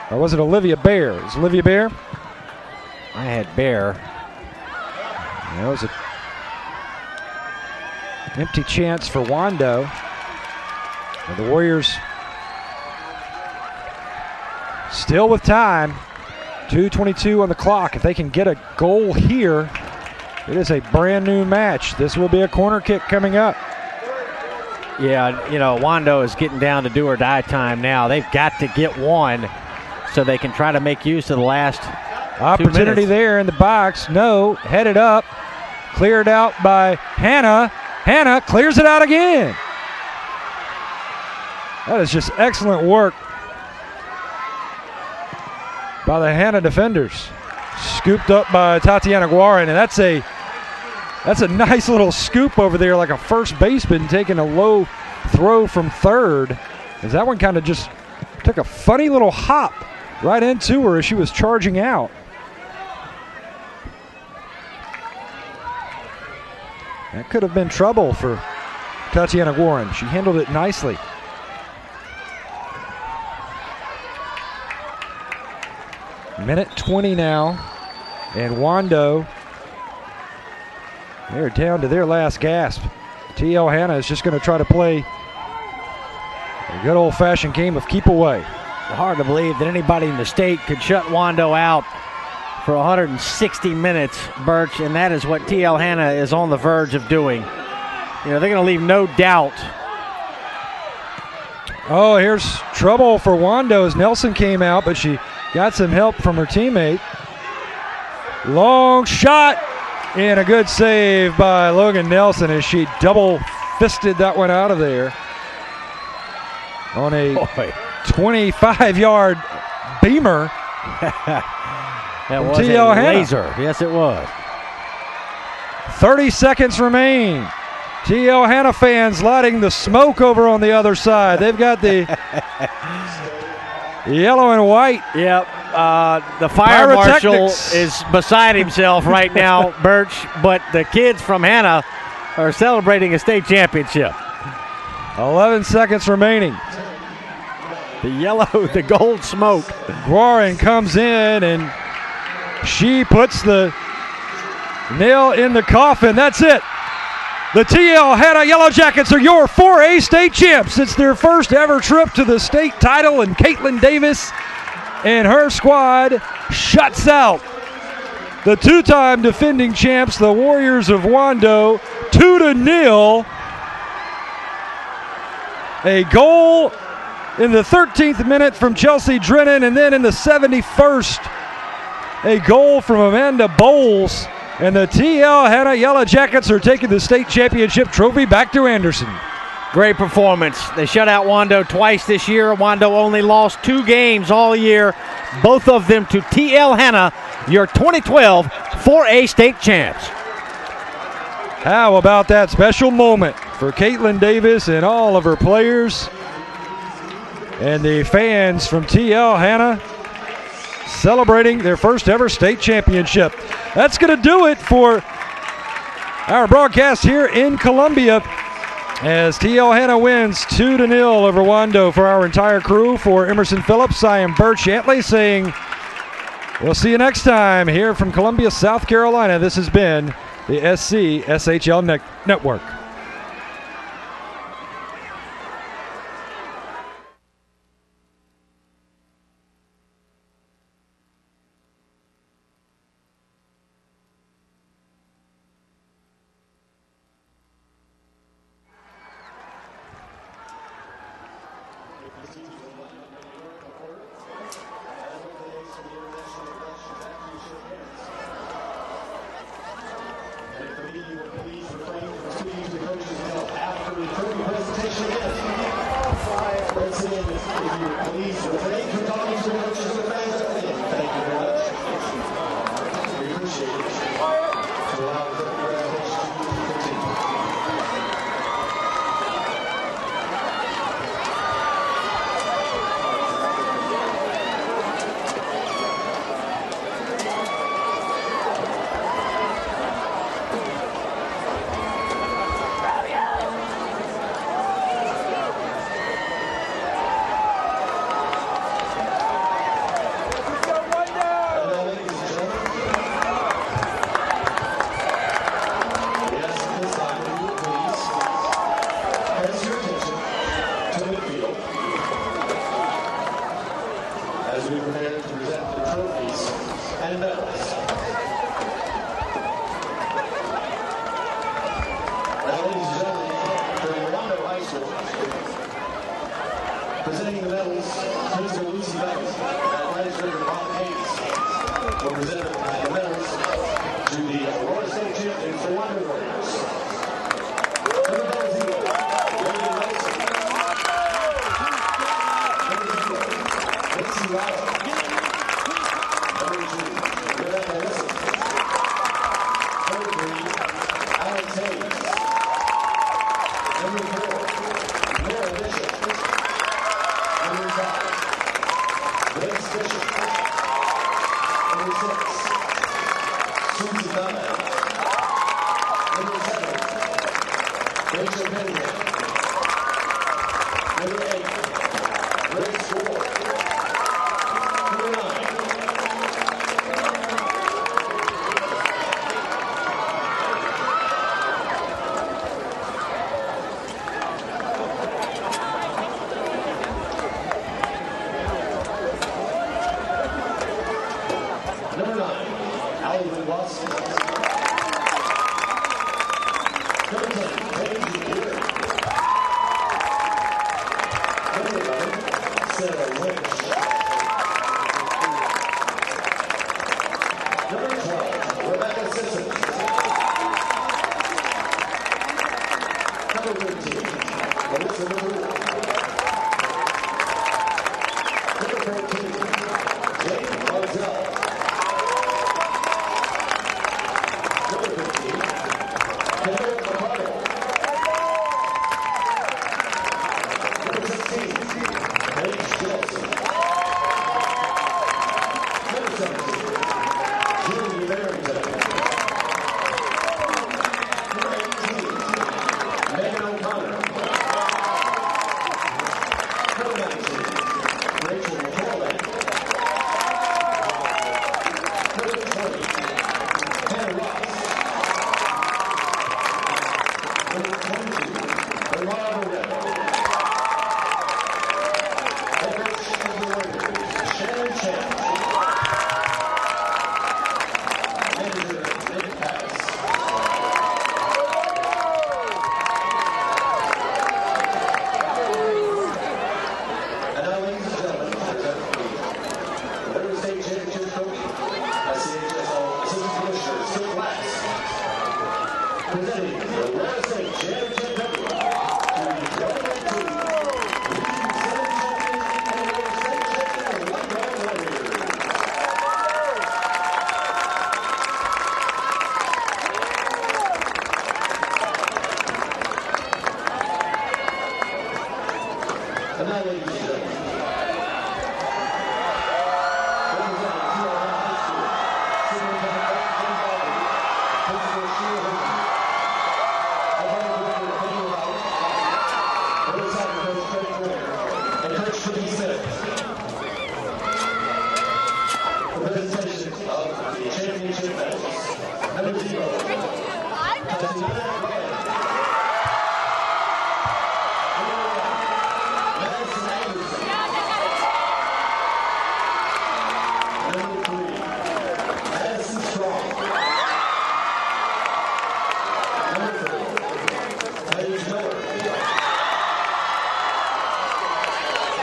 Or was it Olivia Bear? Is it Olivia Bear? I had Bear. That was an empty chance for Wando. And the Warriors still with time. 2:22 on the clock. If they can get a goal here, it is a brand new match. This will be a corner kick coming up. Yeah, you know, Wando is getting down to do or die time now. They've got to get one so they can try to make use of the last opportunity there in the box. No, headed up, cleared out by Hanna. Hanna clears it out again. That is just excellent work by the Hanna defenders. Scooped up by Tatiana Guarin, and that's a nice little scoop over there, like a first baseman taking a low throw from third, as that one kind of just took a funny little hop right into her as she was charging out. That could have been trouble for Tatiana Guarin. She handled it nicely. Minute 20 now, and Wando, they're down to their last gasp. TL Hanna is just going to try to play a good old-fashioned game of keep away. Hard to believe that anybody in the state could shut Wando out for 160 minutes, Birch, and that is what TL Hanna is on the verge of doing. You know, they're going to leave no doubt. Oh, here's trouble for Wando as Nelson came out, but she got some help from her teammate. Long shot, and a good save by Logan Nelson as she double-fisted that one out of there on a 25-yard beamer. That was a laser. Yes, it was. 30 seconds remain. TL Hanna fans lighting the smoke over on the other side. They've got the yellow and white. Yep. The fire marshal is beside himself right now, Birch, but the kids from Hanna are celebrating a state championship. 11 seconds remaining. The yellow, the gold smoke. Guarin comes in and she puts the nail in the coffin. That's it. The TL Hanna Yellow Jackets are your 4A state champs. It's their first ever trip to the state title, and Caitlin Davis and her squad shuts out the two-time defending champs, the Warriors of Wando, 2-0. A goal in the 13th minute from Chelsea Drennan, and then in the 71st, a goal from Amanda Bowles. And the TL Hanna Yellow Jackets are taking the state championship trophy back to Anderson. Great performance. They shut out Wando twice this year. Wando only lost 2 games all year, both of them to TL Hanna, your 2012 4A state champs. How about that special moment for Caitlin Davis and all of her players and the fans from TL Hanna celebrating their first ever state championship. That's going to do it for our broadcast here in Columbia as TL Hanna wins 2-0 over Wando. For our entire crew, for Emerson Phillips, I am Birch Yantley saying we'll see you next time here from Columbia, South Carolina. This has been the SCSHL Network. Presenting the medals, Principal Lucy Beck and Vice Director Bob Hayes will present the medals to the Aurora State champions, the Wando Warriors. Number 0, Lady Nelson. Number 0, Lindsay Rao. Number 2, Rebecca Wilson. Number 3, Alex Hayes. Number 4, Laura Bishop. Number 5, Grace Bishop. Number 6, Susie Bell. Number 7, Rachel Penrith. Number 8, Grace Ward. Number 9, Alvin Watson. Number 10, Paige Beard. Number 11, Sarah Lynch. Number 12, Rebecca Simpson. Number 13, Melissa Maroon. Number 14, Jane Martell. Presenting the Aurora State Championship W to the Government Team, Region 7 champions and Aurora State champion, Wando Warriors. And now, ladies and gentlemen, representing TL High School, Superintendent Principal Sheila and Coach Tricky Smith. The presentation of the championship medals. Number 0, Tatiana Gray. Number 1, Madison Anderson. Number 3, Madison Strong. Number 4, Paige Miller.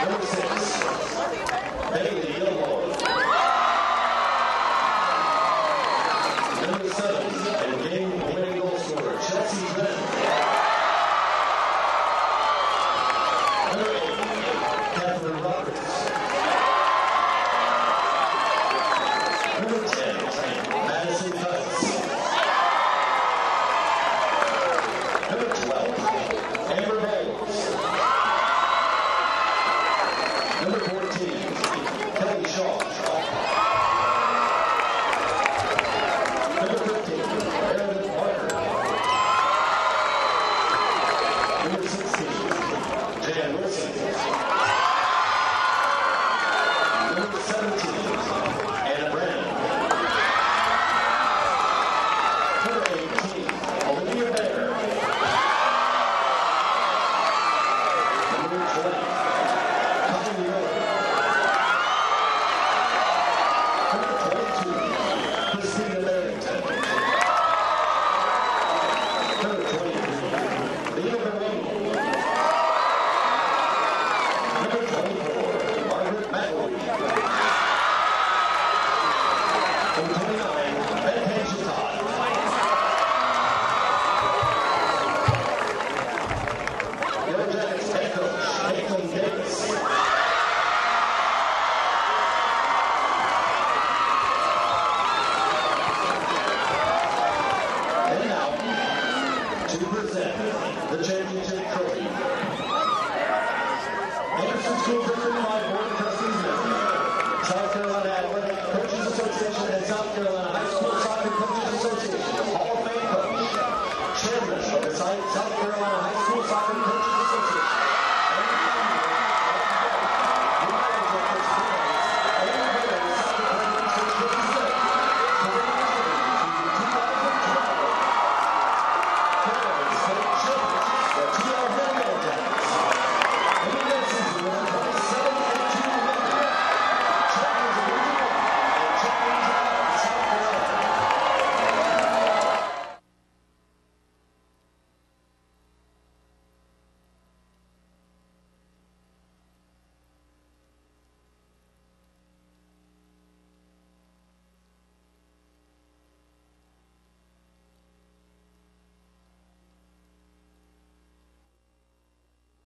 Number 6, Bailey Gilmore. Number 7, and game-winning goal scorer, Chelsea Drennan. Number 8, Catherine Roberts. Number 10, Madison Cutts. Number 12, Amber Bowles. Number 14, Kelly Shaw. Number 15, Aaron Parker. Number 16, Jan Wilson. Number 17, Anna Brandon. Number 18, Olivia Bear. Number 20, Connie Miller. Number 22, Christina Barrington. Number 23, Leo Berlin. championship trophy. Anderson School District 5 Board of Trustees member, South Carolina Athletic Coaches Association and South Carolina High School Soccer Coaches Association, Hall of Fame coach, chairman of the South Carolina